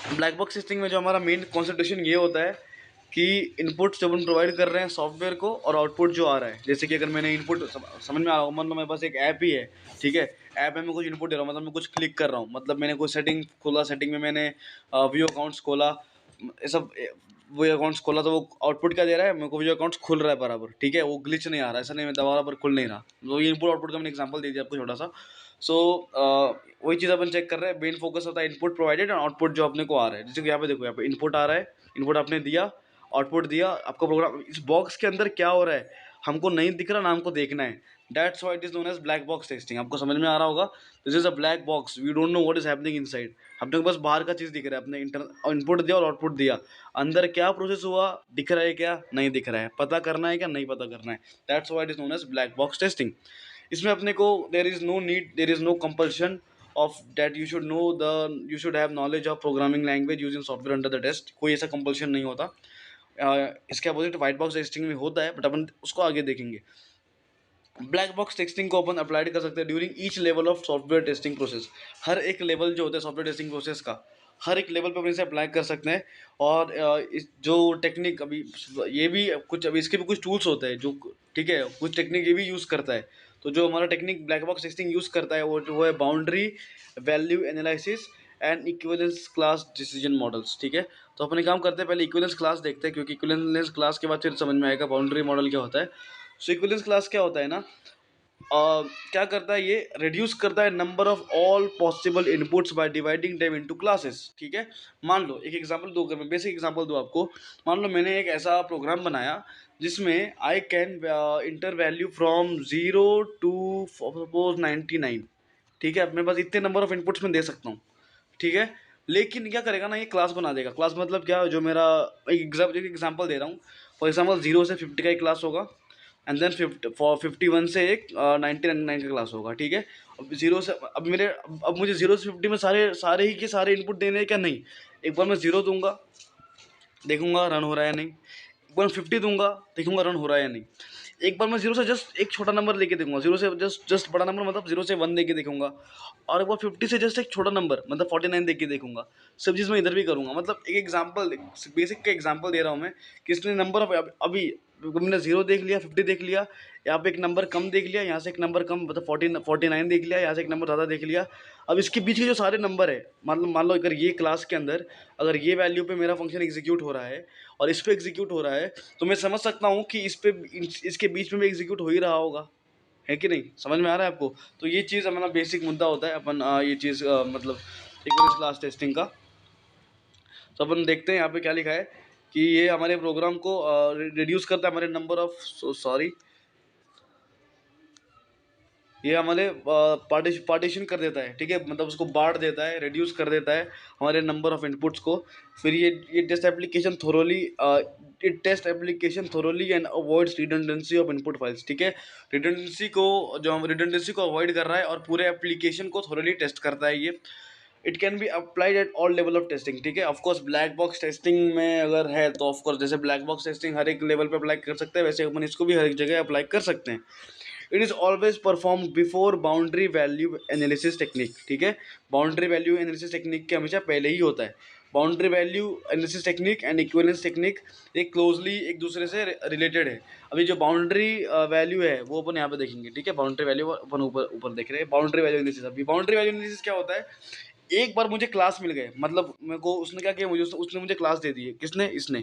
black box testing में जो हमारा मेन कॉन्सेंट्रेशन ये होता है कि इनपुट जब हम प्रोवाइड कर रहे हैं सॉफ्टवेयर को और आउटपुट जो आ रहा है, जैसे कि अगर मैंने इनपुट समझ में आ रहा हूँ, मतलब मेरे पास एक ऐप ही है, ठीक है, ऐप में मैं कुछ इनपुट दे रहा हूँ, मतलब मैं कुछ क्लिक कर रहा हूँ, मतलब मैंने कोई सेटिंग खोला, सेटिंग में मैंने व्यू अकाउंट्स खोला, ये सब व्यू अकाउंट्स खोला, तो वो आउटपुट क्या दे रहा है मेरे को, व्यू अकाउंट्स खुल रहा है बराबर, ठीक है, वो ग्लिच नहीं आ रहा है, ऐसा नहीं मैं दबा बराबर खुल नहीं रहा, तो ये इनपुट आउटपुट का मैंने एग्जाम्पल दे दिया आपको छोटा सा। सो वही चीज़ अपन चेक कर रहे हैं, मेन फोकस होता है इनपुट प्रोवाइडेड और आउटपुट जो अपने को आ रहा है, जैसे कि यहाँ पे देखो, यहाँ पे इनपुट आ रहा है, इनपुट आपने दिया, आउटपुट दिया, आपका प्रोग्राम इस बॉक्स के अंदर क्या हो रहा है हमको नहीं दिख रहा ना, हमको देखना है, that's why it is known as black box testing. आपको समझ में आ रहा होगा, this is a black box, we don't know what is happening inside, अपने को बस बाहर का चीज़ दिख रहा है, अपने इनपुट दिया और आउटपुट दिया, अंदर क्या प्रोसेस हुआ दिख रहा है क्या नहीं दिख रहा है, पता करना है क्या नहीं पता करना है, that's why it is known as black box testing. इसमें अपने को there is no need, there is no compulsion of that you should know you should have knowledge of programming language using software under the test, कोई ऐसा compulsion नहीं होता। इसके opposite white box testing में होता है, बट अपन उसको आगे देखेंगे। ब्लैक बॉक्स टेस्टिंग को अपन अप्लाई कर सकते हैं during each level of software testing process, हर एक लेवल जो होता है सॉफ्टवेयर टेस्टिंग प्रोसेस का, हर एक लेवल पे अपन इसे अप्लाई कर सकते हैं। और इस जो टेक्निक अभी ये भी कुछ, अभी इसके भी कुछ टूल्स होते हैं जो, ठीक है, कुछ टेक्निक ये भी यूज़ करता है, तो जो हमारा technique black box testing use करता है वो है boundary value analysis and equivalence class decision models, ठीक है। तो अपन एक काम करते हैं, पहले इक्विवेलेंस क्लास देखते हैं, क्योंकि इक्विवेलेंस क्लास के बाद फिर समझ में आएगा बाउंड्री मॉडल क्या होता है। सो इक्विवेलेंस क्लास क्या होता है ना, क्या करता है, ये रिड्यूस करता है number of all possible inputs by dividing them into classes, ठीक है। मान लो एक एग्जांपल दो, अगर मैं बेसिक एग्जांपल दूं आपको, मान लो मैंने एक ऐसा प्रोग्राम बनाया जिसमें I can inter value from 0 to suppose 99, ठीक है, मेरे पास इतने नंबर ऑफ इनपुट्स में दे सकता हूँ, ठीक है। लेकिन क्या करेगा ना, ये क्लास बना देगा, क्लास मतलब क्या, जो मेरा एक एग्जाम्पल दे रहा हूँ, फॉर एग्जाम्पल 0 से 50 का एक क्लास होगा, एंड देन 51 से एक 99 का क्लास होगा, ठीक है। अब जीरो से, अब मुझे 0 से 50 में सारे सारे ही के सारे इनपुट देने हैं क्या, नहीं, एक बार मैं 0 दूंगा, देखूंगा रन हो रहा है या नहीं, एक बार 50 दूंगा, देखूंगा रन हो रहा है या नहीं, एक बार मैं 0 से जस्ट एक छोटा नंबर लेके देखूंगा, 0 से जस्ट बड़ा नंबर मतलब 0 से 1 देके देखूंगा, और एक बार 50 से जस्ट एक छोटा नंबर मतलब 49 देके देखूंगा। सब चीज़ मैं इधर भी करूंगा, मतलब एक एग्जांपल, बेसिक का एग्जांपल दे रहा हूँ मैं कि इसने नंबर ऑफ अभी मैंने 0 देख लिया, 50 देख लिया, यहाँ पे एक नंबर कम देख लिया, यहाँ से एक नंबर कम मतलब 49 देख लिया, यहाँ से एक नंबर ज़्यादा देख लिया। अब इसके बीच के जो सारे नंबर है, मान लो अगर ये क्लास के अंदर अगर ये वैल्यू पे मेरा फंक्शन एग्जीक्यूट हो रहा है और इस पे एग्जीक्यूट हो रहा है, तो मैं समझ सकता हूँ कि इसके बीच में भी एग्जीक्यूट हो ही रहा होगा, है कि नहीं, समझ में आ रहा है आपको। तो ये चीज़ हमारा बेसिक मुद्दा होता है, अपन ये चीज़ मतलब इक्वलेंस क्लास टेस्टिंग का। तो अपन देखते हैं यहाँ पे क्या लिखा है कि ये हमारे प्रोग्राम को रिड्यूस करता है हमारे नंबर ऑफ, सॉरी, ये हमारे पार्टीशन कर देता है, ठीक है, मतलब उसको बांट देता है, रिड्यूस कर देता है हमारे नंबर ऑफ इनपुट्स को। फिर ये test application thoroughly, it test application thoroughly and avoids redundancy of input files, ठीक है। रिडंडेंसी को, जो हम रिडंडेंसी को अवॉइड कर रहा है और पूरे एप्लीकेशन को थोरोली टेस्ट करता है ये। It can be applied at all level of testing, ठीक है। ऑफकोर्स ब्लैक बॉक्स टेस्टिंग में अगर है तो ऑफकोर्स जैसे ब्लैक बॉक्स टेस्टिंग हर एक लेवल पे अप्लाई कर सकते हैं, वैसे अपन इसको भी हर एक जगह अप्लाई कर सकते हैं। It is always perform before boundary value analysis technique, ठीक है। बाउंड्री वैल्यू एनालिसिस टेक्निक के हमेशा पहले ही होता है। Boundary value analysis technique and equivalence technique एक क्लोजली एक दूसरे से रिलेटेड है। अभी जो बाउंड्री वैल्यू है वो अपन यहाँ पे देखेंगे, ठीक है। बाउंड्री वैल्यू अपन ऊपर ऊपर देख रहे हैं, बाउंड्री वैल्यू एनालिसिस। अभी बाउंड्री वैल्यू एनालिसिस क्या होता है, एक बार मुझे क्लास मिल गए, मतलब मेरे को उसने क्या किया, मुझे उसने मुझे क्लास दे दी है, किसने, इसने,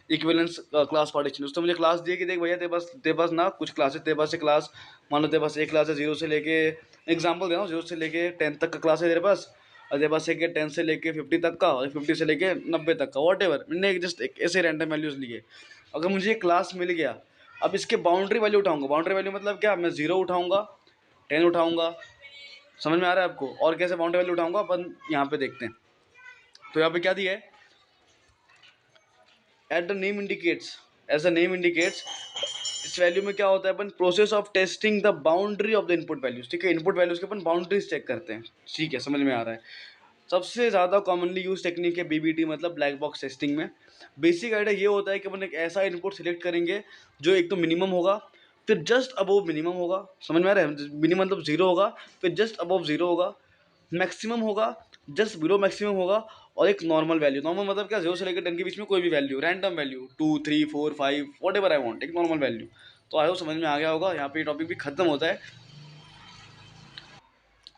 इक्विवेलेंस क्लास पार्टीशन। उसने मुझे क्लास दी कि देख भैया तेरे पास ना कुछ क्लासेस, तेरे पास से क्लास, मान लो तेरे पास एक क्लास है 0 से लेके, एग्जाम्पल दे रहा हूँ, 0 से लेके 10 तक का क्लास है तेरे पास, और तेरे पास है 10 से लेके 50 तक का, और 50 से लेके 90 तक का, वॉट एवर, मैंने जस्ट ऐसे रैंडम वैल्यूज लिए। अगर मुझे ये क्लास मिल गया, अब इसके बाउंड्री वैल्यू उठाऊंगा। बाउंड्री वैल्यू मतलब क्या, मैं 0 उठाऊंगा, 10 उठाऊंगा, समझ में आ रहा है आपको? और कैसे बाउंड्री वैल्यू उठाऊंगा अपन यहाँ पे देखते हैं। तो यहाँ पे क्या दिया है, at the name indicates, as the name indicates, इस वैल्यू में क्या होता है, अपन process of testing the boundary of the input values. ठीक है, इनपुट वैल्यूज के अपन बाउंड्रीज चेक करते हैं। ठीक है, समझ में आ रहा है? सबसे ज़्यादा कॉमनली यूज टेक्निक है बीबीटी, मतलब ब्लैक बॉक्स टेस्टिंग में। बेसिक आइडिया ये होता है कि अपन एक ऐसा इनपुट सिलेक्ट करेंगे जो एक तो मिनिमम होगा, फिर जस्ट अबव मिनिमम होगा, समझ में आ रहा है? मिनिमम मतलब 0 होगा, फिर जस्ट अबव 0 होगा, मैक्सिमम होगा, जस्ट बिलो मैक्सिमम होगा, और एक नॉर्मल वैल्यू। नॉर्मल मतलब क्या, 0 से लेकर 10 के बीच में कोई भी value, random value 2 3 4 5 what ever I want, एक नॉर्मल वैल्यू। तो आई होप समझ में आ गया होगा। यहाँ पे टॉपिक भी खत्म होता है।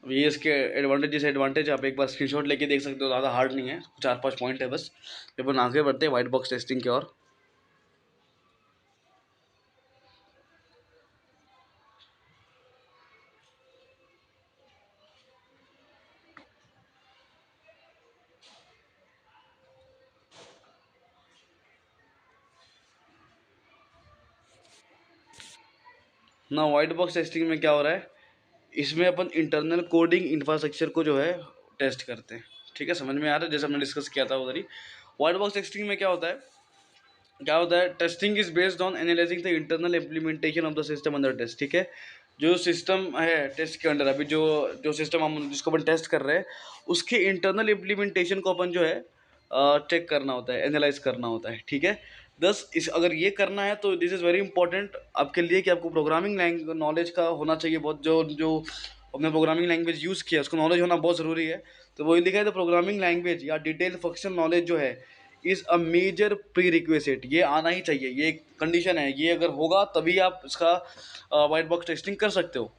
ये इसके एडवांटेज आप एक बार स्क्रीनशॉट लेके देख सकते हो, ज़्यादा हार्ड नहीं है, 4-5 पॉइंट है बस। अपन आगे बढ़ते हैं वाइट बॉक्स टेस्टिंग की ओर। ना वाइट बॉक्स टेस्टिंग में क्या हो रहा है, इसमें अपन इंटरनल कोडिंग इंफ्रास्ट्रक्चर को जो है टेस्ट करते हैं। ठीक है, समझ में आ रहा है? जैसे हमने डिस्कस किया था उधर ही। वाइट बॉक्स टेस्टिंग में क्या होता है, testing is based on analysing the internal implementation of the system under test. ठीक है, जो सिस्टम है टेस्ट के अंडर, अभी जो जो सिस्टम हम जिसको अपन टेस्ट कर रहे हैं, उसके इंटरनल इम्प्लीमेंटेशन को अपन जो है चेक करना होता है, एनालाइज करना होता है। ठीक है, दस इस अगर ये करना है तो दिस इज़ वेरी इंपॉर्टेंट आपके लिए कि आपको प्रोग्रामिंग लैंग्वेज नॉलेज का होना चाहिए बहुत। जो जो अपने प्रोग्रामिंग लैंग्वेज यूज़ किया उसको नॉलेज होना बहुत ज़रूरी है। तो वही लिखा है, तो प्रोग्रामिंग लैंग्वेज या डिटेल फंक्शन नॉलेज जो है इज़ अ मेजर प्री रिक्वेसिट, ये आना ही चाहिए, ये एक कंडीशन है। ये अगर होगा तभी आप इसका वाइट बॉक्स टेस्टिंग कर सकते हो।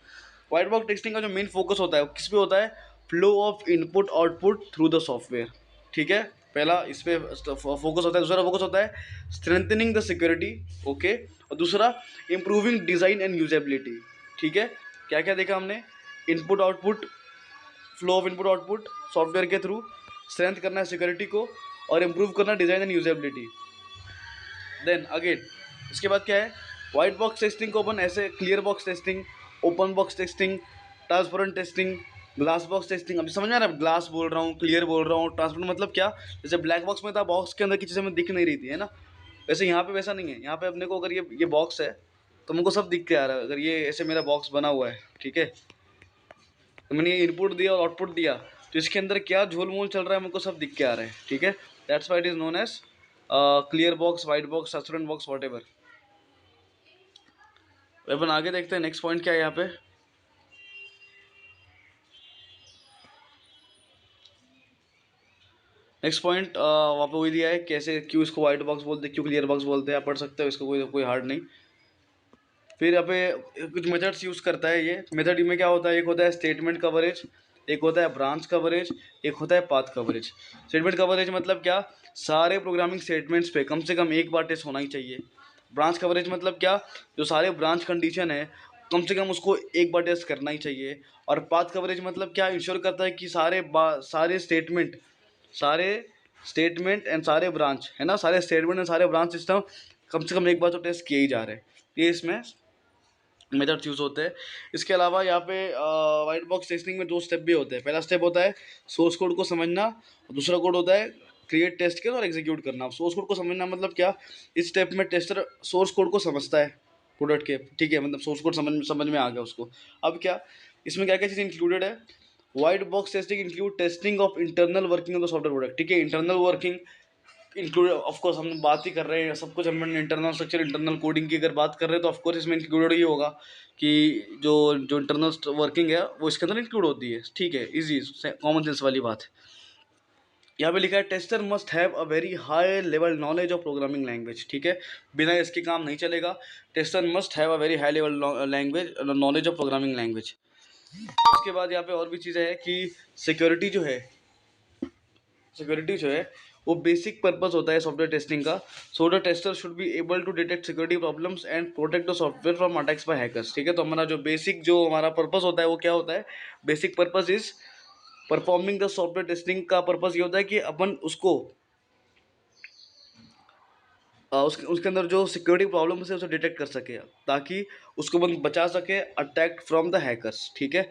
वाइट बॉक्स टेस्टिंग का जो मेन फोकस होता है वो किस पे होता है, flow of input output through the software. ठीक है, पहला इस पे फोकस होता है। दूसरा फोकस होता है स्ट्रेंथनिंग द सिक्योरिटी, ओके, और दूसरा इंप्रूविंग डिज़ाइन एंड यूजेबिलिटी। ठीक है, क्या क्या देखा हमने, input output, flow of input output software के थ्रू, स्ट्रेंथ करना है सिक्योरिटी को, और इम्प्रूव करना design and usability. Then again इसके बाद क्या है, वाइट बॉक्स टेस्टिंग को अपन ऐसे clear box testing, open box testing, transparent testing, glass box testing. अभी समझ में आ रहा है, ग्लास बोल रहा हूँ, क्लियर बोल रहा हूँ, ट्रांसपेरेंट मतलब क्या, जैसे ब्लैक बॉक्स में था, बॉक्स के अंदर की चीज़ें हमें दिख नहीं रही थी, है ना, वैसे यहाँ पे वैसा नहीं है। यहाँ पे अपने को अगर ये बॉक्स है तो हमको सब दिख के आ रहा है। अगर ये ऐसे मेरा बॉक्स बना हुआ है, ठीक है, तो मैंने ये इनपुट दिया और आउटपुट दिया, तो इसके अंदर क्या झोल मोल चल रहा है हमको सब दिख के आ रहा है। ठीक है, that's why it is known as clear box, white box, transparent box, whatever. अपन आगे देखते हैं नेक्स्ट पॉइंट क्या है यहाँ पे। नेक्स्ट पॉइंट वहाँ पे वही दिया है, कैसे क्यों इसको वाइट बॉक्स बोलते हैं, क्यों क्लियर बॉक्स बोलते हैं, आप पढ़ सकते हो इसको, कोई कोई हार्ड नहीं। फिर यहाँ पे कुछ मेथड्स यूज़ करता है ये। मेथड में क्या होता है, एक होता है स्टेटमेंट कवरेज, एक होता है ब्रांच कवरेज, एक होता है पाथ कवरेज। स्टेटमेंट कवरेज मतलब क्या, सारे प्रोग्रामिंग स्टेटमेंट्स पे कम से कम एक बार टेस्ट होना ही चाहिए। ब्रांच कवरेज मतलब क्या, जो सारे ब्रांच कंडीशन है कम से कम उसको एक बार टेस्ट करना ही चाहिए। और पाथ कवरेज मतलब क्या, इंश्योर करता है कि सारे स्टेटमेंट एंड सारे ब्रांच, है ना, सारे स्टेटमेंट एंड सारे ब्रांच सिस्टम कम से कम एक बार तो टेस्ट किए ही जा रहे हैं। ये इसमें मेथड्स यूज़ होते हैं। इसके अलावा यहाँ पे वाइट बॉक्स टेस्टिंग में 2 स्टेप भी होते हैं। पहला स्टेप होता है सोर्स कोड को समझना, और दूसरा कोड होता है क्रिएट टेस्ट केस और एग्जीक्यूट करना। सोर्स कोड को समझना मतलब क्या, इस स्टेप में टेस्टर सोर्स कोड को समझता है प्रोडक्ट के, ठीक है, मतलब सोर्स कोड समझ में आ गया उसको। अब क्या इसमें क्या क्या चीज़ इंक्लूडेड है, white box testing include testing of internal working of the software product. ठीक है, इंटरनल वर्किंग इंक्लूड, ऑफकोर्स हम बात ही कर रहे हैं सब कुछ, हम इंटरनल स्ट्रक्चर, इंटरनल कोडिंग की अगर बात कर रहे हैं तो ऑफकोर्स इसमें इंक्लूडेड ही होगा कि जो जो इंटरनल वर्किंग है वो इसके अंदर इंक्लूड होती है। ठीक है, इजी कॉमन सेंस वाली बात है। यहाँ पे लिखा है tester must have a very high level knowledge of programming language. ठीक है, बिना इसके काम नहीं चलेगा। Tester must have a very high level language knowledge of programming language. उसके बाद यहाँ पे और भी चीज़ें हैं कि सिक्योरिटी जो है वो बेसिक पर्पस होता है सॉफ्टवेयर टेस्टिंग का. So the tester should be able to detect security problems and protect the software from attacks by hackers. ठीक है, तो हमारा जो हमारा पर्पस होता है वो क्या होता है? Basic purpose is performing the software testing का पर्पस ये होता है कि अपन उसको उसके अंदर जो सिक्योरिटी प्रॉब्लम है उसे डिटेक्ट कर सके, ताकि उसको बन बचा सके अटैक फ्रॉम द हैकर्स. ठीक है,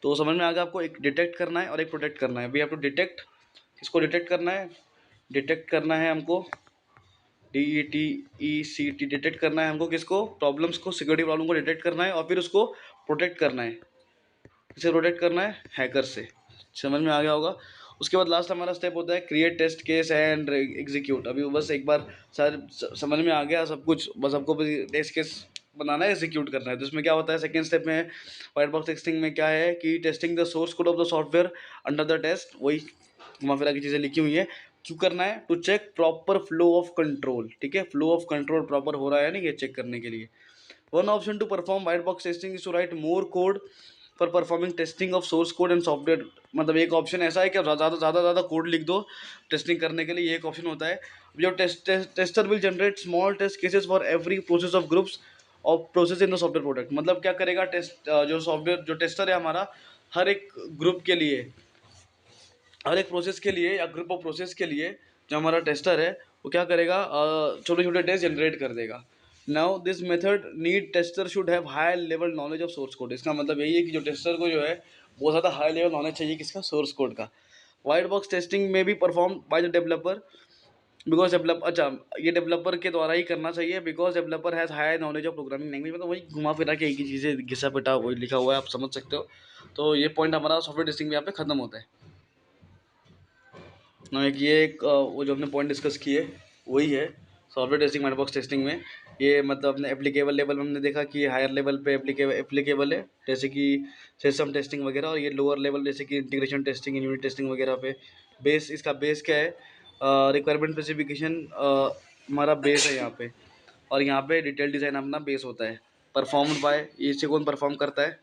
तो समझ में आ गया आपको? एक डिटेक्ट करना है और एक प्रोटेक्ट करना है. We have to detect. किसको डिटेक्ट करना है? डिटेक्ट करना है हमको DETECT डिटेक्ट करना है हमको. किसको? प्रॉब्लम्स को, सिक्योरिटी प्रॉब्लम को डिटेक्ट करना है और फिर उसको प्रोटेक्ट करना है. इसे प्रोटेक्ट करना है हैकर से. समझ में आ गया होगा? उसके बाद लास्ट हमारा स्टेप होता है create test case and execute. अभी बस एक बार सर समझ में आ गया सब कुछ, बस आपको टेस्ट केस बनाना है, एग्जीक्यूट करना है. तो इसमें क्या होता है? सेकंड स्टेप में व्हाइट बॉक्स टेस्टिंग में क्या है कि testing the source code of the software under the test. वही घुमा फिरा की चीज़ें लिखी हुई है. क्यों करना है? To check proper flow of control. ठीक है, फ्लो ऑफ कंट्रोल प्रॉपर हो रहा है नहीं, ये चेक करने के लिए. One option to perform white box testing is to write more code for performing testing of source code and software. मतलब एक ऑप्शन ऐसा है कि आप ज़्यादा कोड लिख दो टेस्टिंग करने के लिए, ये एक ऑप्शन होता है. जो tester will generate small test cases for every process of groups of process in the software product. मतलब क्या करेगा? जो सॉफ्टवेयर जो टेस्टर है हमारा, हर एक ग्रुप के लिए, हर एक प्रोसेस के लिए या ग्रुप ऑफ प्रोसेस के लिए जो हमारा टेस्टर है वो क्या करेगा? छोटे छोटे टेस्ट जनरेट कर देगा. Now this method need tester should have high level knowledge of source code. इसका मतलब यही है कि जो टेस्टर को जो है बहुत ज़्यादा हाई लेवल नॉलेज चाहिए किसका? सोर्स कोड का. वाइट बॉक्स टेस्टिंग में भी perform by the developer because ये डेवलपर के द्वारा ही करना चाहिए because developer has high knowledge of programming language. मतलब वही घुमा फिरा के एक ही चीज़ें घिसा पिटा वही लिखा हुआ है, आप समझ सकते हो. तो ये पॉइंट हमारा सॉफ्टवेयर टेस्टिंग में यहाँ पे खत्म होता है ना. एक वो जो हमने पॉइंट डिस्कस किए वही है software testing white box testing में. ये मतलब अपने एप्लीकेबल लेवल में हमने देखा कि हायर लेवल पे एप्लीकेबल है, जैसे कि सिस्टम टेस्टिंग वगैरह, और ये लोअर लेवल जैसे कि इंटीग्रेशन टेस्टिंग, यूनिट टेस्टिंग वगैरह पे. बेस, इसका बेस क्या है? रिक्वायरमेंट स्पेसिफिकेशन हमारा बेस है यहाँ पे, और यहाँ पे डिटेल डिज़ाइन अपना बेस होता है. परफॉर्म्ड बाय, इसे कौन परफॉर्म करता है?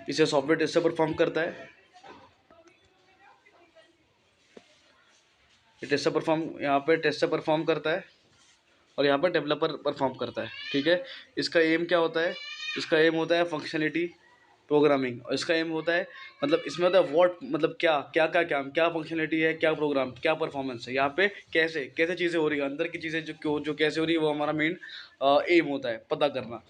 इसे सॉफ्टवेयर टेस्टर परफॉर्म करता है. टेस्टर परफॉर्म, यहाँ पे टेस्टर परफॉर्म करता है और यहाँ पर डेवलपर परफॉर्म करता है. ठीक है, इसका एम क्या होता है? इसका एम होता है फंक्शनलिटी प्रोग्रामिंग, और इसका एम होता है मतलब इसमें होता है व्हाट, मतलब क्या फंक्शनलिटी है, क्या प्रोग्राम, क्या परफॉर्मेंस है. यहाँ पे कैसे कैसे चीज़ें हो रही है, अंदर की चीज़ें जो कैसे हो रही है, वो हमारा मेन एम होता है पता करना.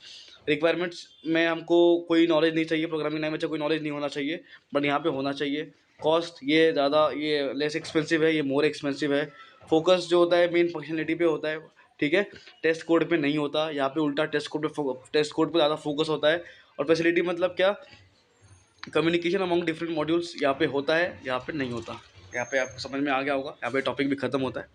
रिक्वायरमेंट्स में हमको कोई नॉलेज नहीं चाहिए, प्रोग्रामिंग लैंग्वेज का कोई नॉलेज नहीं होना चाहिए, बट यहाँ पे होना चाहिए. कॉस्ट, ये ज़्यादा, ये लेस एक्सपेंसिव है, ये मोर एक्सपेंसिव है. फोकस जो होता है मेन फंक्शनलिटी पे होता है. ठीक है, टेस्ट कोड पे नहीं होता, यहाँ पे उल्टा टेस्ट कोड पे ज़्यादा फोकस होता है. और फैसिलिटी मतलब क्या? कम्युनिकेशन अमॉन्ग डिफरेंट मॉड्यूल्स यहाँ पे होता है, यहाँ पे नहीं होता. यहाँ पे आपको समझ में आ गया होगा. यहाँ पे टॉपिक भी खत्म होता है.